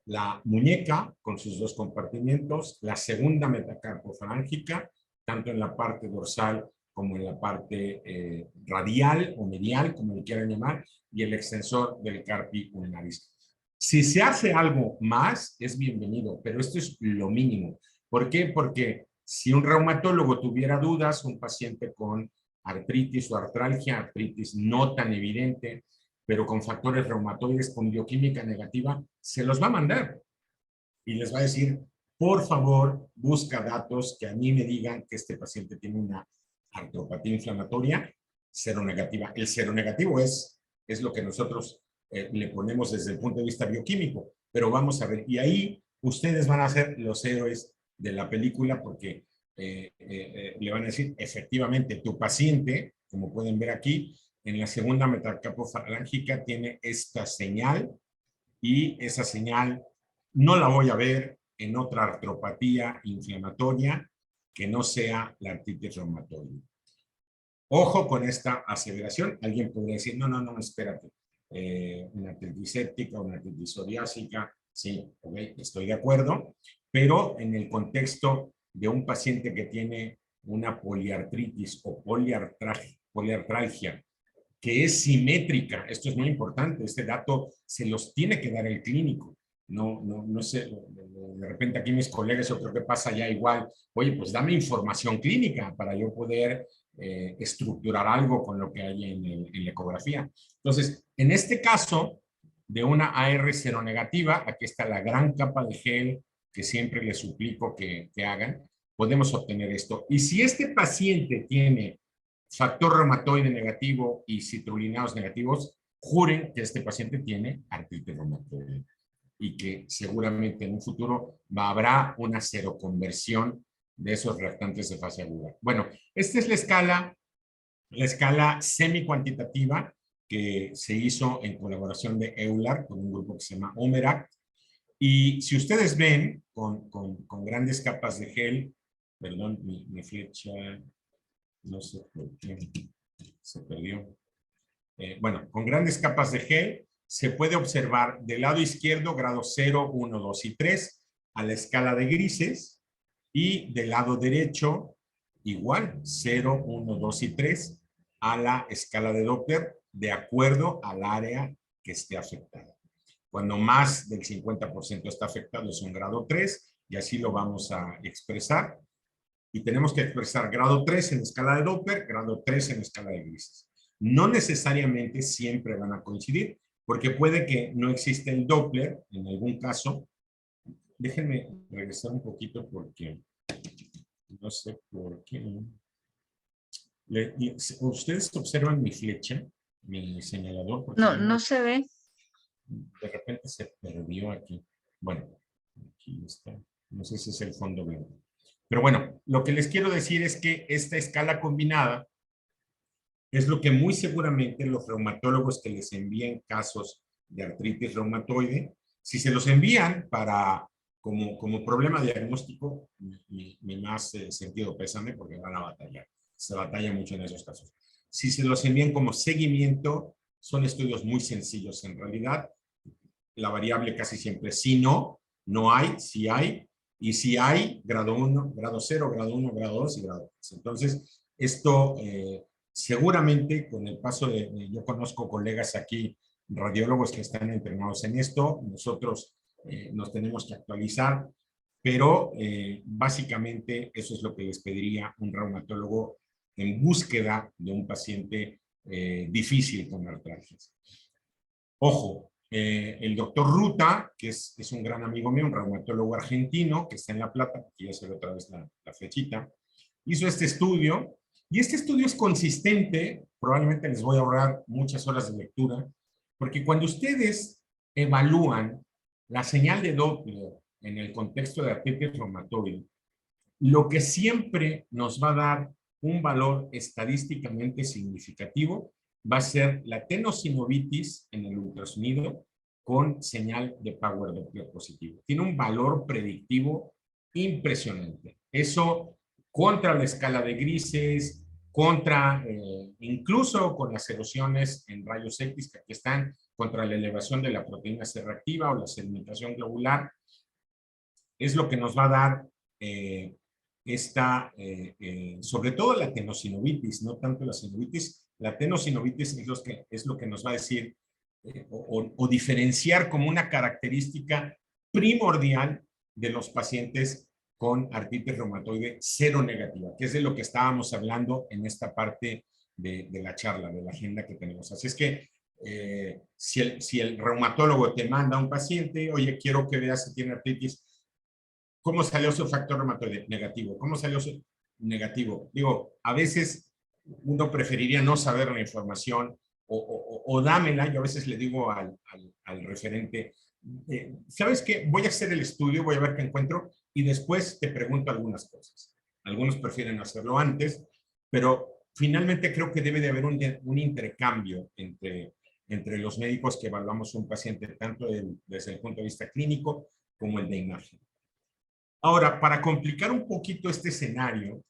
la muñeca con sus dos compartimientos, la segunda metacarpofalángica, tanto en la parte dorsal como en la parte radial o medial, como le quieran llamar, y el extensor del carpi ulnaris. Si se hace algo más, es bienvenido, pero esto es lo mínimo. ¿Por qué? Porque si un reumatólogo tuviera dudas, un paciente con artritis o artralgia, artritis no tan evidente, pero con factores reumatoides, con bioquímica negativa, se los va a mandar y les va a decir, por favor, busca datos que a mí me digan que este paciente tiene una artropatía inflamatoria seronegativa. El seronegativo es lo que nosotros le ponemos desde el punto de vista bioquímico, pero vamos a ver, y ahí ustedes van a ser los héroes de la película porque le van a decir, efectivamente, tu paciente, como pueden ver aquí, en la segunda metacarpofalángica tiene esta señal y esa señal no la voy a ver en otra artropatía inflamatoria que no sea la artritis reumatoide. Ojo con esta aseveración. Alguien podría decir, no, espérate. Una artritis séptica, una artritis psoriásica, sí, okay, estoy de acuerdo, pero en el contexto de un paciente que tiene una poliartritis o poliartralgia, que es simétrica, esto es muy importante, este dato se los tiene que dar el clínico, no sé, de repente aquí mis colegas yo creo que pasa ya igual, oye, pues dame información clínica para yo poder estructurar algo con lo que hay en la ecografía. Entonces, en este caso de una AR seronegativa, aquí está la gran capa de gel que siempre les suplico que hagan, podemos obtener esto. Y si este paciente tiene factor reumatoide negativo y citrulinados negativos, juren que este paciente tiene artritis reumatoide y que seguramente en un futuro habrá una seroconversión de esos reactantes de fase aguda. Bueno, esta es la escala semi-cuantitativa que se hizo en colaboración de EULAR con un grupo que se llama OMERACT. Y si ustedes ven con grandes capas de gel, perdón, mi flecha, no sé por qué se perdió. Bueno, con grandes capas de gel, se puede observar del lado izquierdo grado 0, 1, 2 y 3 a la escala de grises y del lado derecho igual 0, 1, 2 y 3 a la escala de Doppler de acuerdo al área que esté afectada. Cuando más del 50% está afectado es un grado 3 y así lo vamos a expresar. Y tenemos que expresar grado 3 en escala de Doppler, grado 3 en escala de grises. No necesariamente siempre van a coincidir, porque puede que no exista el Doppler en algún caso. Déjenme regresar un poquito porque no sé por qué. ¿Ustedes observan mi flecha, mi señalador? Porque No, no se ve. de repente se perdió aquí. Bueno, aquí está. No sé si es el fondo verde. Pero bueno, lo que les quiero decir es que esta escala combinada es lo que muy seguramente los reumatólogos que les envíen casos de artritis reumatoide, si se los envían como problema diagnóstico, mi más sentido pésame porque van a batallar. Se batalla mucho en esos casos. Si se los envían como seguimiento, son estudios muy sencillos en realidad. La variable casi siempre sí, no hay, sí hay. Y si hay, grado 1, grado 0, grado 1, grado 2 y grado 3. Entonces, esto seguramente con el paso yo conozco colegas aquí, radiólogos que están entrenados en esto, nosotros nos tenemos que actualizar, pero básicamente eso es lo que les pediría un reumatólogo en búsqueda de un paciente difícil con artritis. Ojo, el doctor Ruta, que es un gran amigo mío, un reumatólogo argentino, que está en La Plata, aquí ya se ve otra vez la flechita, hizo este estudio, y este estudio es consistente, probablemente les voy a ahorrar muchas horas de lectura, porque cuando ustedes evalúan la señal de Doppler en el contexto de artritis reumatoide, lo que siempre nos va a dar un valor estadísticamente significativo va a ser la tenosinovitis en el ultrasonido con señal de Power Doppler positivo. Tiene un valor predictivo impresionante. Eso contra la escala de grises, incluso con las erosiones en rayos X que aquí están, contra la elevación de la proteína C reactiva o la sedimentación globular, es lo que nos va a dar sobre todo la tenosinovitis, no tanto la sinovitis. La tenosinovitis es lo que nos va a decir o diferenciar como una característica primordial de los pacientes con artritis reumatoide seronegativa, que es de lo que estábamos hablando en esta parte de la charla, de la agenda que tenemos. Así es que si el reumatólogo te manda a un paciente, oye, quiero que veas si tiene artritis, ¿cómo salió su factor reumatoide? Negativo. ¿Cómo salió su negativo? Digo, a veces uno preferiría no saber la información o dámela. Yo a veces le digo al referente, ¿sabes qué? Voy a hacer el estudio, voy a ver qué encuentro y después te pregunto algunas cosas. Algunos prefieren hacerlo antes, pero finalmente creo que debe de haber un intercambio entre los médicos que evaluamos un paciente, tanto desde el punto de vista clínico como el de imagen. Ahora, para complicar un poquito este escenario,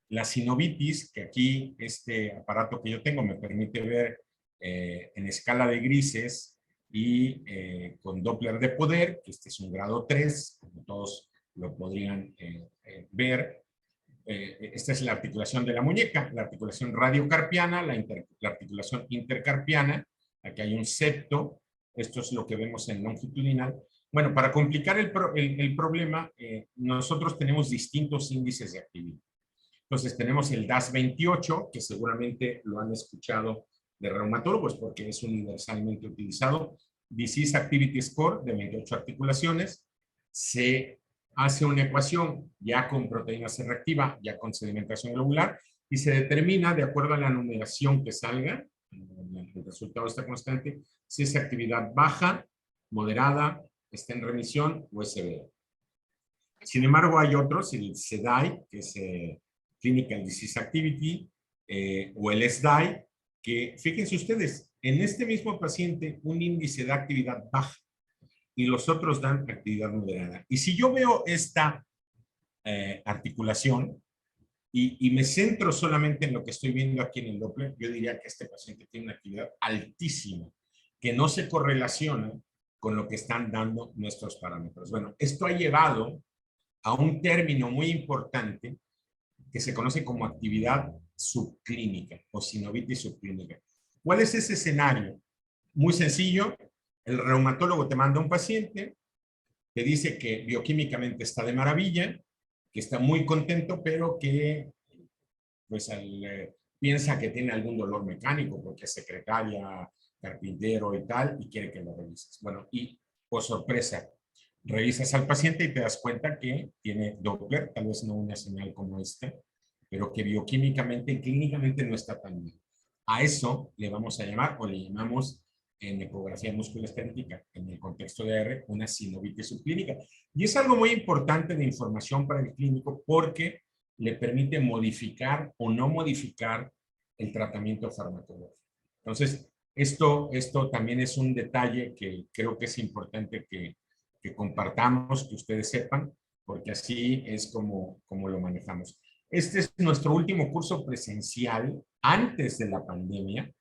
la sinovitis, que aquí este aparato que yo tengo me permite ver en escala de grises y con Doppler de poder, que este es un grado 3, como todos lo podrían ver. Esta es la articulación de la muñeca, la articulación radiocarpiana, la articulación intercarpiana. Aquí hay un septo, esto es lo que vemos en longitudinal. Bueno, para complicar el problema, nosotros tenemos distintos índices de actividad. Entonces tenemos el DAS-28, que seguramente lo han escuchado de reumatólogos porque es universalmente utilizado. Disease Activity Score de 28 articulaciones. Se hace una ecuación ya con proteína C reactiva, ya con sedimentación globular, y se determina, de acuerdo a la numeración que salga, el resultado está constante, si es actividad baja, moderada, está en remisión o es severa. Sin embargo, hay otros, el CDAI, que es Clinical Disease Activity, o el SDAI, que fíjense ustedes, en este mismo paciente un índice de actividad baja y los otros dan actividad moderada. Y si yo veo esta articulación y me centro solamente en lo que estoy viendo aquí en el Doppler, yo diría que este paciente tiene una actividad altísima, que no se correlaciona con lo que están dando nuestros parámetros. Bueno, esto ha llevado a un término muy importante que se conoce como actividad subclínica o sinovitis subclínica. ¿Cuál es ese escenario? Muy sencillo, el reumatólogo te manda un paciente, te dice que bioquímicamente está de maravilla, que está muy contento, pero que pues, piensa que tiene algún dolor mecánico porque es secretaria, carpintero y tal, y quiere que lo revises. Bueno, y por sorpresa, revisas al paciente y te das cuenta que tiene Doppler, tal vez no una señal como esta, pero que bioquímicamente y clínicamente no está tan bien. A eso le vamos a llamar, o le llamamos en ecografía musculoesquelética, en el contexto de AR, una sinovitis subclínica. Y es algo muy importante de información para el clínico porque le permite modificar o no modificar el tratamiento farmacológico. Entonces, esto también es un detalle que creo que es importante que compartamos, que ustedes sepan, porque así es como lo manejamos. Este es nuestro último curso presencial antes de la pandemia.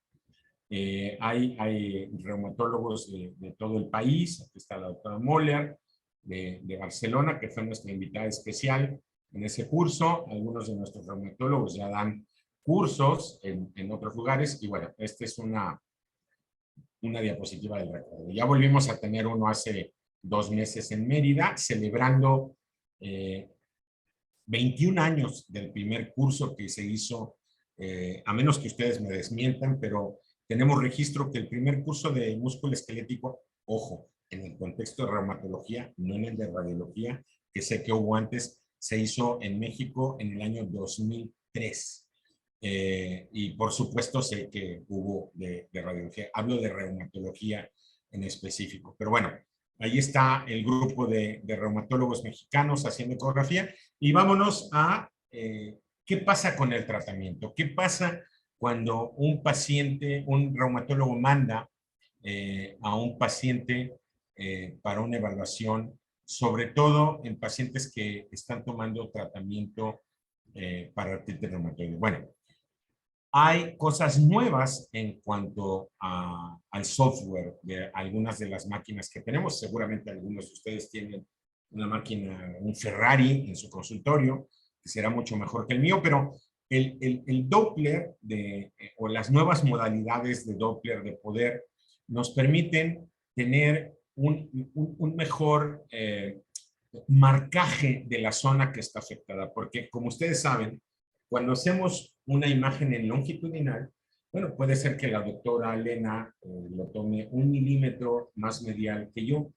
Hay reumatólogos de todo el país. Aquí está la doctora Moller de Barcelona, que fue nuestra invitada especial en ese curso. Algunos de nuestros reumatólogos ya dan cursos en otros lugares. Y bueno, esta es una diapositiva del recuerdo. Ya volvimos a tener uno hace 2 meses en Mérida, celebrando 21 años del primer curso que se hizo, a menos que ustedes me desmientan, pero tenemos registro que el primer curso de músculo esquelético, ojo, en el contexto de reumatología, no en el de radiología, que sé que hubo antes, se hizo en México en el año 2003. Y por supuesto sé que hubo de radiología, hablo de reumatología en específico, pero bueno, ahí está el grupo de reumatólogos mexicanos haciendo ecografía y vámonos a qué pasa con el tratamiento, qué pasa cuando un paciente, un reumatólogo manda a un paciente para una evaluación, sobre todo en pacientes que están tomando tratamiento para artritis reumatoide. Bueno, hay cosas nuevas en cuanto al software de algunas de las máquinas que tenemos. Seguramente algunos de ustedes tienen una máquina, un Ferrari en su consultorio, que será mucho mejor que el mío, pero el Doppler o las nuevas modalidades de Doppler de poder nos permiten tener un mejor marcaje de la zona que está afectada, porque como ustedes saben, cuando hacemos una imagen en longitudinal, bueno, puede ser que la doctora Elena lo tome 1 milímetro más medial que yo,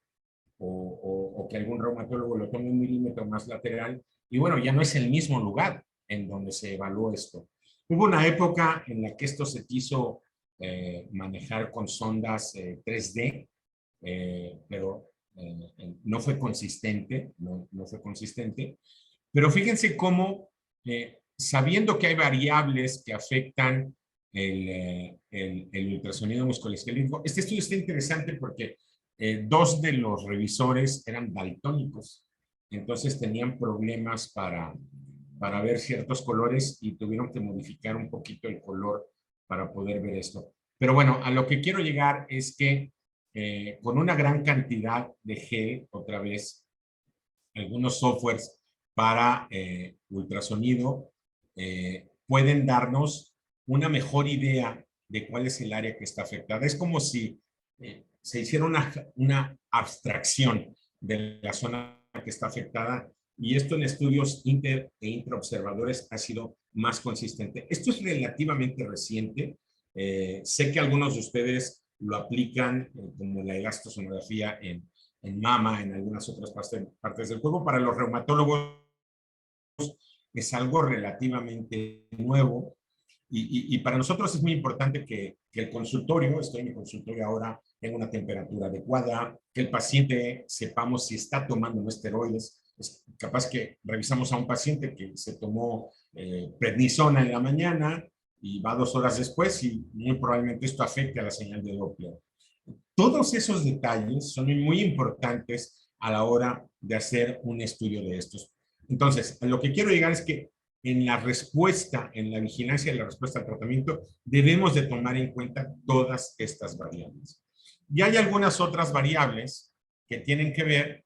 o que algún reumatólogo lo tome 1 milímetro más lateral, y bueno, ya no es el mismo lugar en donde se evaluó esto. Hubo una época en la que esto se quiso manejar con sondas 3D, pero no fue consistente, no fue consistente, pero fíjense cómo sabiendo que hay variables que afectan el ultrasonido musculoesquelético, este estudio está interesante porque 2 de los revisores eran daltónicos, entonces tenían problemas para ver ciertos colores y tuvieron que modificar un poquito el color para poder ver esto. Pero bueno, a lo que quiero llegar es que con una gran cantidad de gel, otra vez, algunos softwares para ultrasonido pueden darnos una mejor idea de cuál es el área que está afectada. Es como si se hiciera una abstracción de la zona que está afectada, y esto en estudios inter e intraobservadores ha sido más consistente. Esto es relativamente reciente. Sé que algunos de ustedes lo aplican como la elastosonografía en mama, en algunas otras partes del cuerpo. Para los reumatólogos es algo relativamente nuevo, y para nosotros es muy importante que el consultorio, estoy en mi consultorio ahora, tenga una temperatura adecuada, que el paciente sepamos si está tomando no esteroides. Es capaz que revisamos a un paciente que se tomó prednisona en la mañana y va 2 horas después, y muy probablemente esto afecte a la señal de Doppler. Todos esos detalles son muy importantes a la hora de hacer un estudio de estos. Entonces, a lo que quiero llegar es que en la respuesta, en la vigilancia de la respuesta al tratamiento, debemos de tomar en cuenta todas estas variables. Y hay algunas otras variables que tienen que ver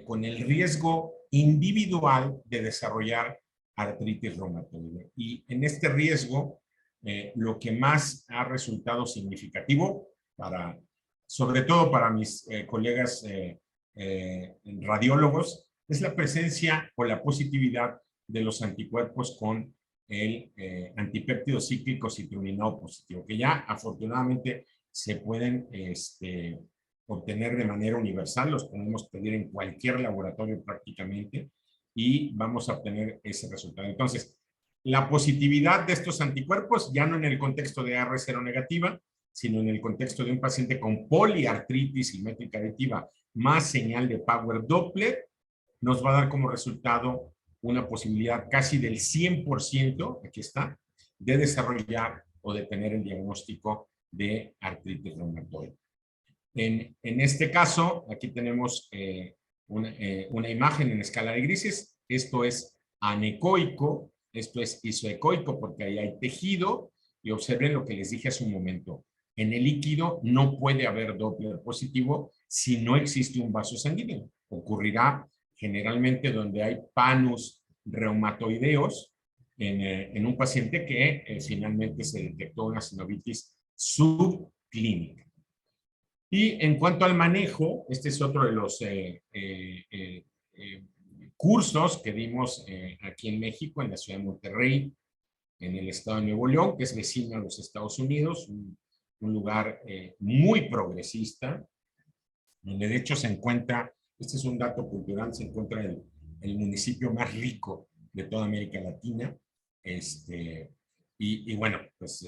con el riesgo individual de desarrollar artritis reumatoide. Y en este riesgo, lo que más ha resultado significativo, sobre todo para mis colegas radiólogos, es la presencia o la positividad de los anticuerpos con el antipéptido cíclico citrulinao positivo, que ya afortunadamente se pueden obtener de manera universal, los podemos pedir en cualquier laboratorio prácticamente, y vamos a obtener ese resultado. Entonces, la positividad de estos anticuerpos, ya no en el contexto de AR0 negativa, sino en el contexto de un paciente con poliartritis simétrica aditiva más señal de Power Doppler, nos va a dar como resultado una posibilidad casi del 100%, aquí está, de desarrollar o de tener el diagnóstico de artritis reumatoide. En este caso, aquí tenemos una imagen en escala de grises. Esto es anecoico, esto es isoecoico porque ahí hay tejido, y observen lo que les dije hace un momento. En el líquido no puede haber Doppler positivo si no existe un vaso sanguíneo. Ocurrirá generalmente donde hay panus reumatoideos en un paciente que finalmente se detectó una sinovitis subclínica. Y en cuanto al manejo, este es otro de los cursos que dimos aquí en México, en la ciudad de Monterrey, en el estado de Nuevo León, que es vecino a los Estados Unidos, un lugar muy progresista, donde de hecho se encuentra, este es un dato cultural, se encuentra el municipio más rico de toda América Latina. Y bueno, pues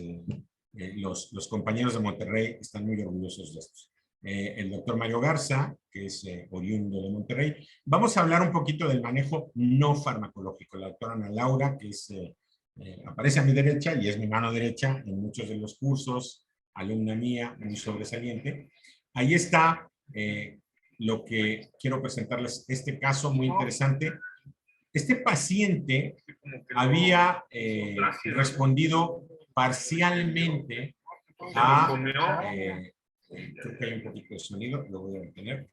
los compañeros de Monterrey están muy orgullosos de esto. El doctor Mario Garza, que es oriundo de Monterrey. Vamos a hablar un poquito del manejo no farmacológico. La doctora Ana Laura, que aparece a mi derecha y es mi mano derecha en muchos de los cursos, alumna mía, muy sobresaliente. Ahí está lo que quiero presentarles, este caso muy interesante. Este paciente había respondido parcialmente a... creo que hay un poquito de sonido, lo voy a detener.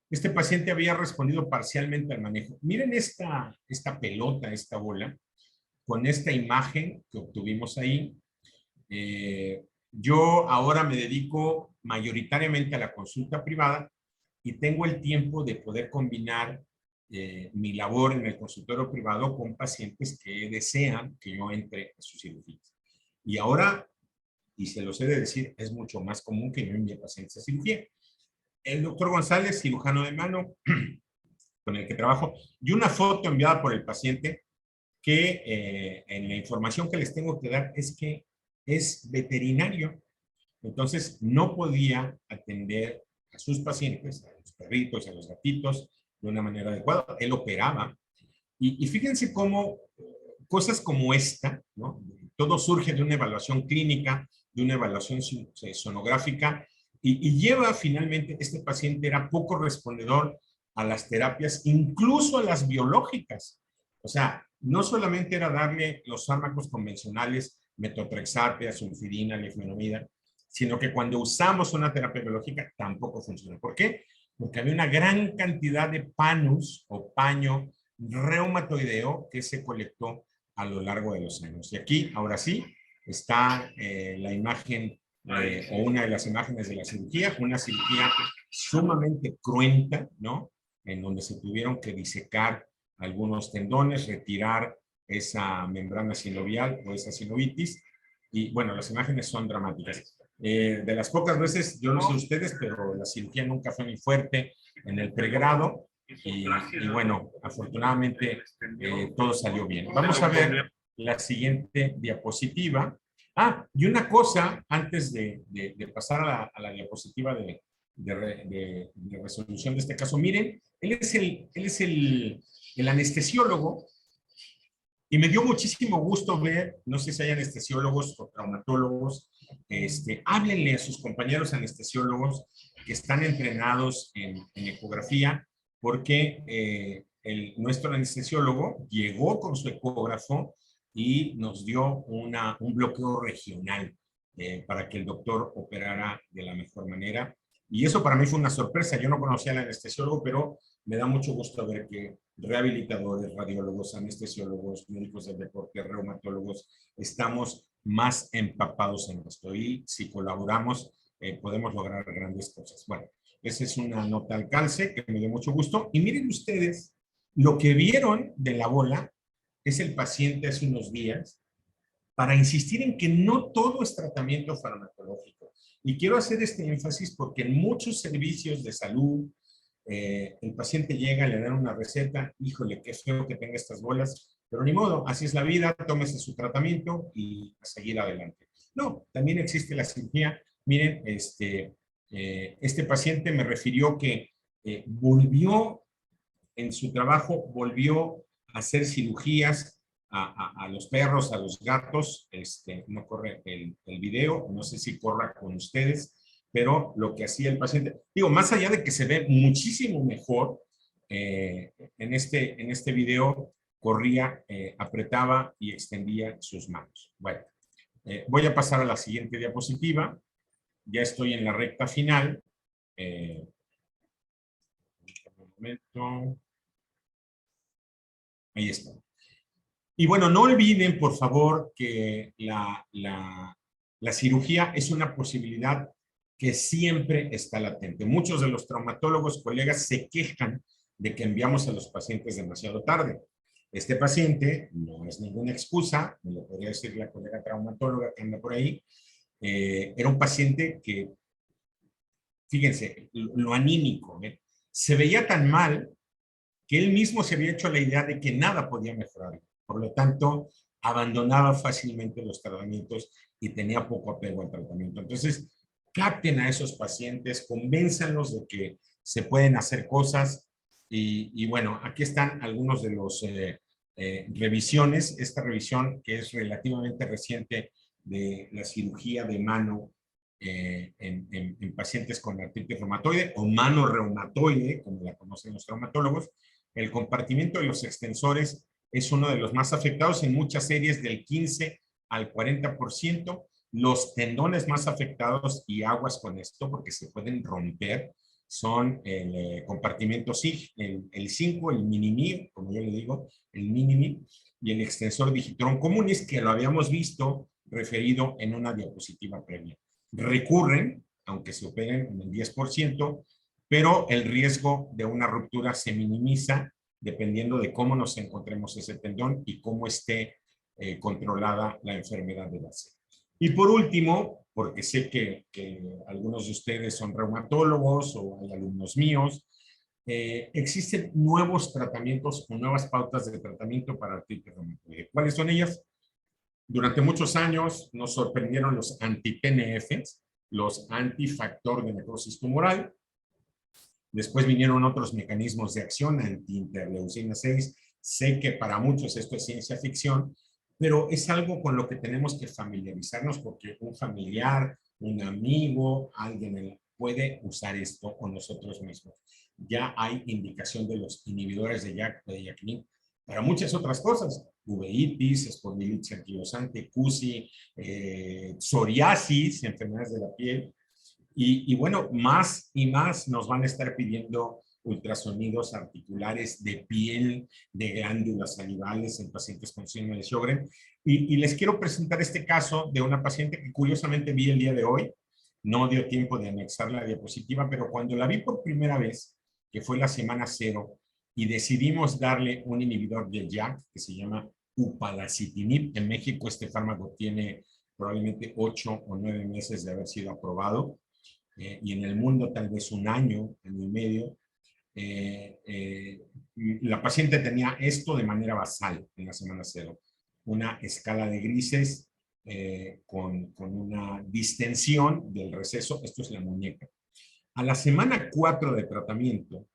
Este paciente había respondido parcialmente al manejo. Miren esta pelota, esta bola, con esta imagen que obtuvimos ahí. Yo ahora me dedico mayoritariamente a la consulta privada y tengo el tiempo de poder combinar mi labor en el consultorio privado con pacientes que desean que yo entre a sus cirugías. Y ahora, y se los he de decir, es mucho más común que yo envíe pacientes a cirugía. El doctor González, cirujano de mano, con el que trabajo, y una foto enviada por el paciente que en la información que les tengo que dar es que es veterinario. Entonces, no podía atender a sus pacientes, a los perritos, a los gatitos, de una manera adecuada. Él operaba. Y fíjense cómo cosas como esta, ¿no? Todo surge de una evaluación clínica, de una evaluación sonográfica, y lleva finalmente, este paciente era poco respondedor a las terapias, incluso a las biológicas. O sea, no solamente era darle los fármacos convencionales, metotrexate, sulfidina, leflunomida, sino que cuando usamos una terapia biológica tampoco funciona. ¿Por qué? Porque había una gran cantidad de panus o paño reumatoideo que se colectó a lo largo de los años. Y aquí, ahora sí, está la imagen o una de las imágenes de la cirugía, una cirugía sumamente cruenta, ¿no? en donde se tuvieron que disecar algunos tendones, retirar esa membrana sinovial o esa sinovitis. Y bueno, las imágenes son dramáticas. De las pocas veces, yo no sé ustedes, pero la cirugía nunca fue muy fuerte en el pregrado. Y bueno, afortunadamente todo salió bien. Vamos a ver la siguiente diapositiva. Ah, y una cosa, antes de pasar a la diapositiva de resolución de este caso. Miren, él es el anestesiólogo y me dio muchísimo gusto ver, no sé si hay anestesiólogos o traumatólogos, háblenle a sus compañeros anestesiólogos que están entrenados en ecografía, porque nuestro anestesiólogo llegó con su ecógrafo y nos dio un bloqueo regional para que el doctor operara de la mejor manera. Y eso para mí fue una sorpresa. Yo no conocía al anestesiólogo, pero me da mucho gusto ver que rehabilitadores, radiólogos, anestesiólogos, médicos del deporte, reumatólogos, estamos más empapados en esto. Y si colaboramos, podemos lograr grandes cosas. Bueno, esa es una nota al calce que me dio mucho gusto. Y miren ustedes, lo que vieron de la bola es el paciente hace unos días, para insistir en que no todo es tratamiento farmacológico. Y quiero hacer este énfasis porque en muchos servicios de salud, el paciente llega, le dan una receta, híjole, qué feo que tenga estas bolas, pero ni modo, así es la vida, tómese su tratamiento y a seguir adelante. No, también existe la cirugía. Miren, este paciente me refirió que volvió en su trabajo, volvió a hacer cirugías a los perros, a los gatos. No corre el video, no sé si corra con ustedes, pero lo que hacía el paciente, digo, más allá de que se ve muchísimo mejor, en este video corría, apretaba y extendía sus manos. Bueno, voy a pasar a la siguiente diapositiva. Ya estoy en la recta final. Un momento. Ahí está. Y bueno, no olviden, por favor, que la cirugía es una posibilidad que siempre está latente. Muchos de los traumatólogos, colegas, se quejan de que enviamos a los pacientes demasiado tarde. Este paciente no es ninguna excusa, me lo podría decir la colega traumatóloga que anda por ahí. Era un paciente que, fíjense, lo anímico, se veía tan mal que él mismo se había hecho la idea de que nada podía mejorar. Por lo tanto, abandonaba fácilmente los tratamientos y tenía poco apego al tratamiento. Entonces, capten a esos pacientes, convénzanlos de que se pueden hacer cosas. Y bueno, aquí están algunos de los revisiones. Esta revisión, que es relativamente reciente, de la cirugía de mano en pacientes con artritis reumatoide o mano reumatoide, como la conocen los traumatólogos. El compartimiento de los extensores es uno de los más afectados, en muchas series del 15 al 40%. Los tendones más afectados, y aguas con esto porque se pueden romper, son el compartimento SIG, el 5, el mini-MIR, como yo le digo, el mini-MIR, y el extensor digitron comunis, que lo habíamos visto referido en una diapositiva previa. Recurren, aunque se operen en el 10%, pero el riesgo de una ruptura se minimiza dependiendo de cómo nos encontremos ese tendón y cómo esté controlada la enfermedad de base. Y por último, porque sé que algunos de ustedes son reumatólogos o hay alumnos míos, existen nuevos tratamientos o nuevas pautas de tratamiento para artritis reumatoide. ¿Cuáles son ellas? Durante muchos años nos sorprendieron los anti-TNFs, los antifactor de necrosis tumoral. Después vinieron otros mecanismos de acción, anti-interleucina 6. Sé que para muchos esto es ciencia ficción, pero es algo con lo que tenemos que familiarizarnos porque un familiar, un amigo, alguien puede usar esto o nosotros mismos. Ya hay indicación de los inhibidores de JAK-INHI para muchas otras cosas. Uveitis, espondilitis anquilosante, CUSI, psoriasis, enfermedades de la piel. Y bueno, más y más nos van a estar pidiendo ultrasonidos articulares de piel, de glándulas salivales en pacientes con síndrome de Sjögren. Y les quiero presentar este caso de una paciente que curiosamente vi el día de hoy. No dio tiempo de anexar la diapositiva, pero cuando la vi por primera vez, que fue la semana 0, y decidimos darle un inhibidor de JAK que se llama upadacitinib. En México este fármaco tiene probablemente 8 o 9 meses de haber sido aprobado, y en el mundo tal vez un año y medio. La paciente tenía esto de manera basal en la semana 0, una escala de grises con una distensión del receso, esto es la muñeca. A la semana 4 de tratamiento,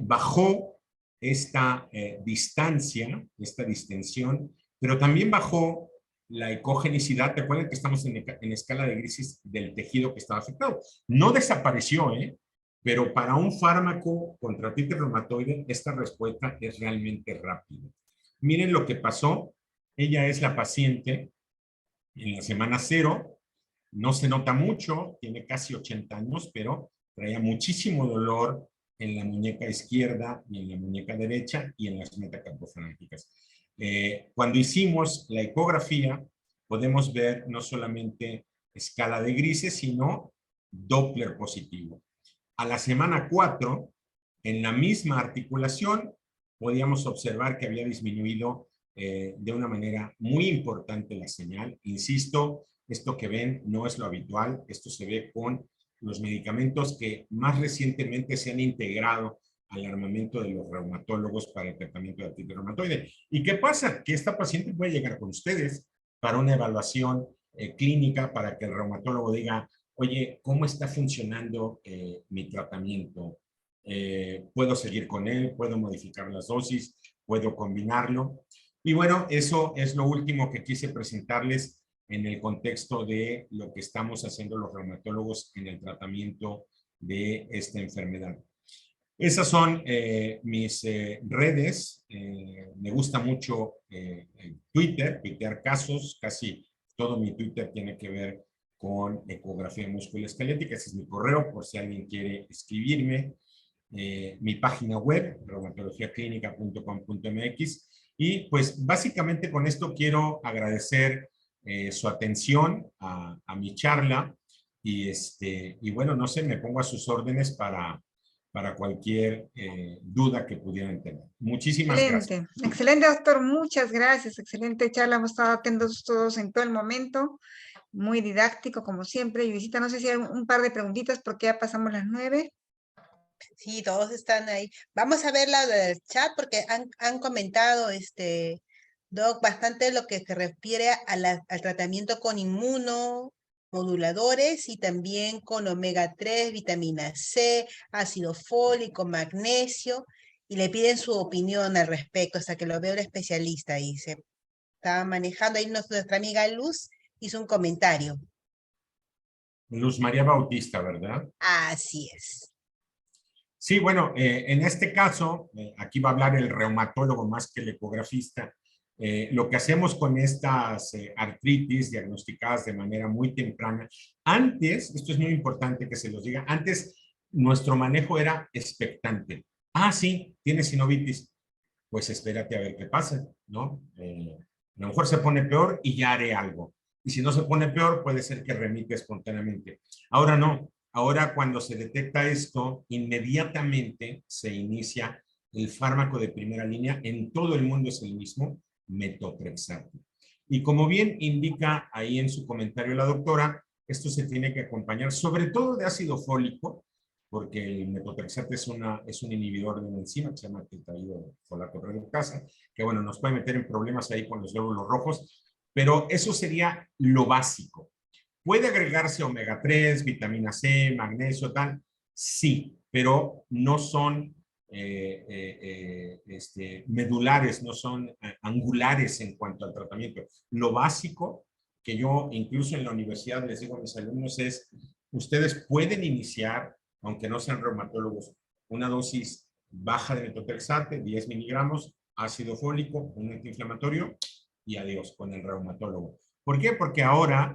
bajó esta distancia, esta distensión, pero también bajó la ecogenicidad. ¿Te acuerdas que estamos en escala de grises del tejido que estaba afectado? No desapareció, pero para un fármaco contra artritis reumatoide, esta respuesta es realmente rápida. Miren lo que pasó. Ella es la paciente en la semana 0. No se nota mucho, tiene casi 80 años, pero traía muchísimo dolor en la muñeca izquierda y en la muñeca derecha y en las metacarpofalángicas. Cuando hicimos la ecografía, podemos ver no solamente escala de grises, sino Doppler positivo. A la semana 4, en la misma articulación, podíamos observar que había disminuido de una manera muy importante la señal. Insisto, esto que ven no es lo habitual, esto se ve con los medicamentos que más recientemente se han integrado al armamento de los reumatólogos para el tratamiento de artritis reumatoide. ¿Y qué pasa? Que esta paciente puede llegar con ustedes para una evaluación clínica, para que el reumatólogo diga, oye, ¿cómo está funcionando mi tratamiento? ¿Puedo seguir con él? ¿Puedo modificar las dosis? ¿Puedo combinarlo? Y bueno, eso es lo último que quise presentarles en el contexto de lo que estamos haciendo los reumatólogos en el tratamiento de esta enfermedad. Esas son mis redes. Me gusta mucho Twitter, tuitear casos. Casi todo mi Twitter tiene que ver con ecografía musculoesquelética. Ese es mi correo por si alguien quiere escribirme. Mi página web, reumatologiaclinica.com.mx. Y pues básicamente con esto quiero agradecer su atención a mi charla y bueno, no sé, me pongo a sus órdenes para cualquier duda que pudieran tener. Muchísimas gracias. Excelente, excelente, doctor. Muchas gracias. Excelente charla. Hemos estado atentos todos en todo el momento. Muy didáctico, como siempre. Y visita, no sé si hay un par de preguntitas porque ya pasamos las 9. Sí, todos están ahí. Vamos a ver la del chat porque han comentado, Doc, bastante lo que se refiere al tratamiento con inmunomoduladores y también con omega 3, vitamina C, ácido fólico, magnesio, y le piden su opinión al respecto, hasta que lo veo el especialista y se estaba manejando. Ahí nuestra amiga Luz hizo un comentario. Luz María Bautista, ¿verdad? Así es. Sí, bueno, en este caso, aquí va a hablar el reumatólogo más que el ecografista. Lo que hacemos con estas artritis diagnosticadas de manera muy temprana, antes, esto es muy importante que se los diga, antes nuestro manejo era expectante. Ah, sí, tienes sinovitis. Pues espérate a ver qué pasa, ¿no? A lo mejor se pone peor y ya haré algo. Y si no se pone peor, puede ser que remite espontáneamente. Ahora no. Ahora, cuando se detecta esto, inmediatamente se inicia el fármaco de primera línea. En todo el mundo es el mismo, metotrexato. Y como bien indica ahí en su comentario la doctora, esto se tiene que acompañar sobre todo de ácido fólico, porque el metotrexato es un inhibidor de una enzima que se llama tetraído folato reductasa, que bueno, nos puede meter en problemas ahí con los glóbulos rojos, pero eso sería lo básico. ¿Puede agregarse omega 3, vitamina C, magnesio, tal? Sí, pero no son medulares, no son angulares en cuanto al tratamiento. Lo básico que yo incluso en la universidad les digo a mis alumnos es, ustedes pueden iniciar, aunque no sean reumatólogos, una dosis baja de metotrexato, 10 miligramos, ácido fólico, un antiinflamatorio, y adiós con el reumatólogo. ¿Por qué? Porque ahora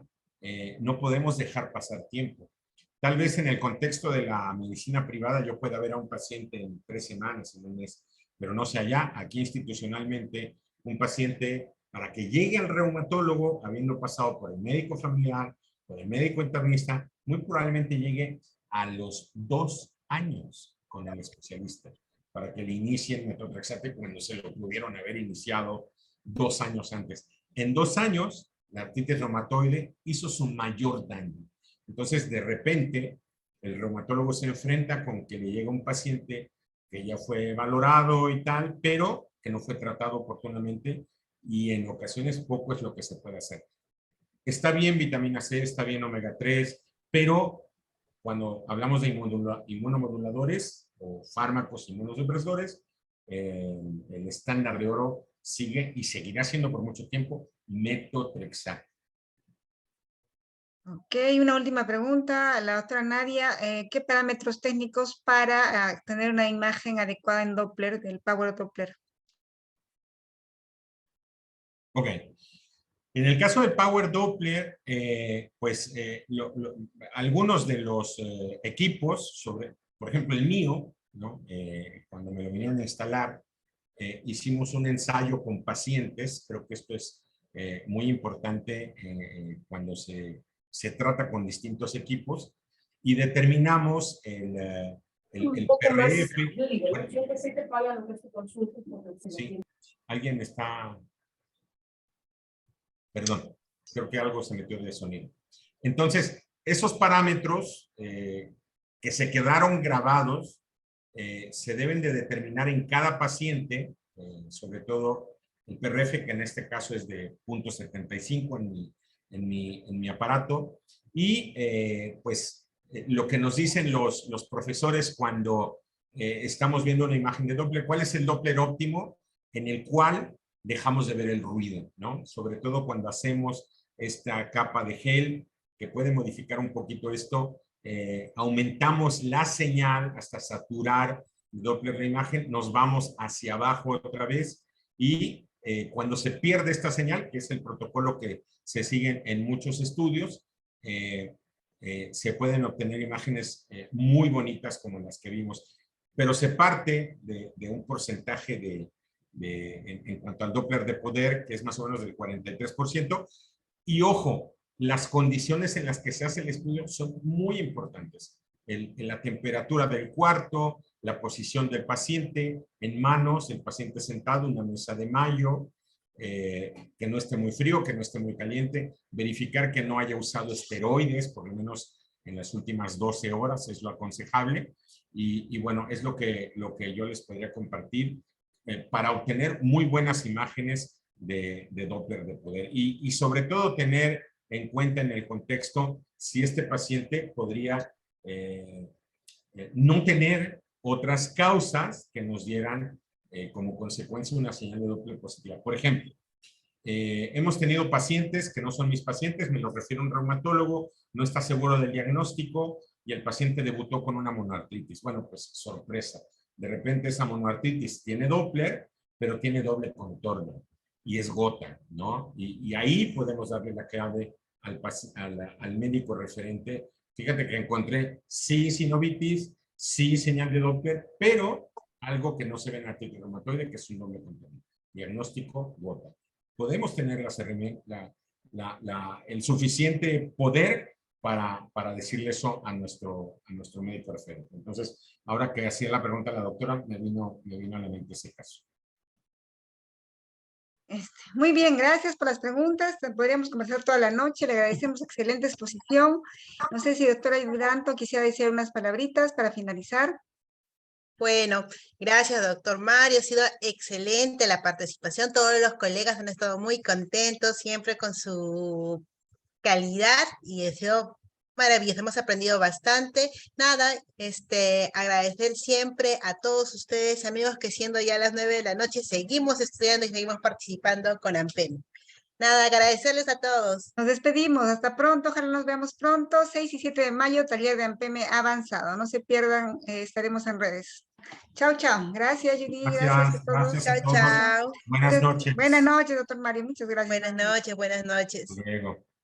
no podemos dejar pasar tiempo. Tal vez en el contexto de la medicina privada yo pueda ver a un paciente en 3 semanas, en un mes, pero no sé allá, aquí institucionalmente, un paciente para que llegue al reumatólogo, habiendo pasado por el médico familiar, por el médico internista, muy probablemente llegue a los 2 años con el especialista para que le inicien metotrexate cuando se lo pudieron haber iniciado 2 años antes. En 2 años, la artritis reumatoide hizo su mayor daño. Entonces, de repente, el reumatólogo se enfrenta con que le llega un paciente que ya fue valorado y tal, pero que no fue tratado oportunamente y en ocasiones poco es lo que se puede hacer. Está bien vitamina C, está bien omega 3, pero cuando hablamos de inmunomoduladores o fármacos inmunosupresores, el estándar de oro sigue y seguirá siendo por mucho tiempo metotrexate. Ok, una última pregunta a la doctora Nadia. ¿Qué parámetros técnicos para tener una imagen adecuada en Doppler, del Power Doppler? Ok. En el caso del Power Doppler, algunos de los equipos, por ejemplo el mío, ¿no? Cuando me lo vinieron a instalar, hicimos un ensayo con pacientes. Creo que esto es muy importante cuando se trata con distintos equipos, y determinamos el PRF. Bueno, sí, alguien está... Perdón, creo que algo se metió de sonido. Entonces, esos parámetros que se quedaron grabados se deben de determinar en cada paciente, sobre todo el PRF, que en este caso es de 0.75 en mi aparato, y lo que nos dicen los profesores cuando estamos viendo una imagen de Doppler, ¿cuál es el Doppler óptimo en el cual dejamos de ver el ruido, ¿no? Sobre todo cuando hacemos esta capa de gel que puede modificar un poquito esto, aumentamos la señal hasta saturar Doppler la imagen, nos vamos hacia abajo otra vez y cuando se pierde esta señal, que es el protocolo que se sigue en muchos estudios, se pueden obtener imágenes muy bonitas como las que vimos, pero se parte de un porcentaje en cuanto al Doppler de poder, que es más o menos del 43%. Y ojo, las condiciones en las que se hace el estudio son muy importantes. La temperatura del cuarto, la posición del paciente en manos, el paciente sentado, una mesa de Mayo, que no esté muy frío, que no esté muy caliente, verificar que no haya usado esteroides, por lo menos en las últimas 12 horas, es lo aconsejable. Y bueno, es lo que yo les podría compartir para obtener muy buenas imágenes de Doppler de poder. Y sobre todo tener en cuenta en el contexto si este paciente podría no tener otras causas que nos dieran como consecuencia una señal de Doppler positiva. Por ejemplo, hemos tenido pacientes que no son mis pacientes, me los refiere un reumatólogo, no está seguro del diagnóstico y el paciente debutó con una monoartritis. Bueno, pues sorpresa. De repente esa monoartritis tiene Doppler, pero tiene doble contorno y es gota, ¿no? Y ahí podemos darle la clave al médico referente. Fíjate que encontré sí sinovitis, sí señal de Doppler, pero algo que no se ve en artritis reumatoide, que es un doble contorno. Diagnóstico, gota. Podemos tener el suficiente poder para decirle eso a nuestro médico referente. Entonces, ahora que hacía la pregunta a la doctora, me vino a la mente ese caso. Muy bien, gracias por las preguntas. Podríamos conversar toda la noche. Le agradecemos excelente exposición. No sé si doctora Duranto quisiera decir unas palabritas para finalizar. Bueno, gracias, doctor Mario. Ha sido excelente la participación. Todos los colegas han estado muy contentos, siempre con su calidad, y ha sido maravilloso. Hemos aprendido bastante. Nada, agradecer siempre a todos ustedes, amigos, que siendo ya las 9 de la noche, seguimos estudiando y seguimos participando con AMPEM. Nada, agradecerles a todos. Nos despedimos, hasta pronto, ojalá nos veamos pronto, 6 y 7 de mayo, taller de AMPEM avanzado. No se pierdan, estaremos en redes. Chao, chao. Gracias, Judy. Gracias a todos. Gracias a todos. Chao. Buenas noches. Buenas noches, doctor Mario. Muchas gracias. Buenas noches, buenas noches. Hasta luego.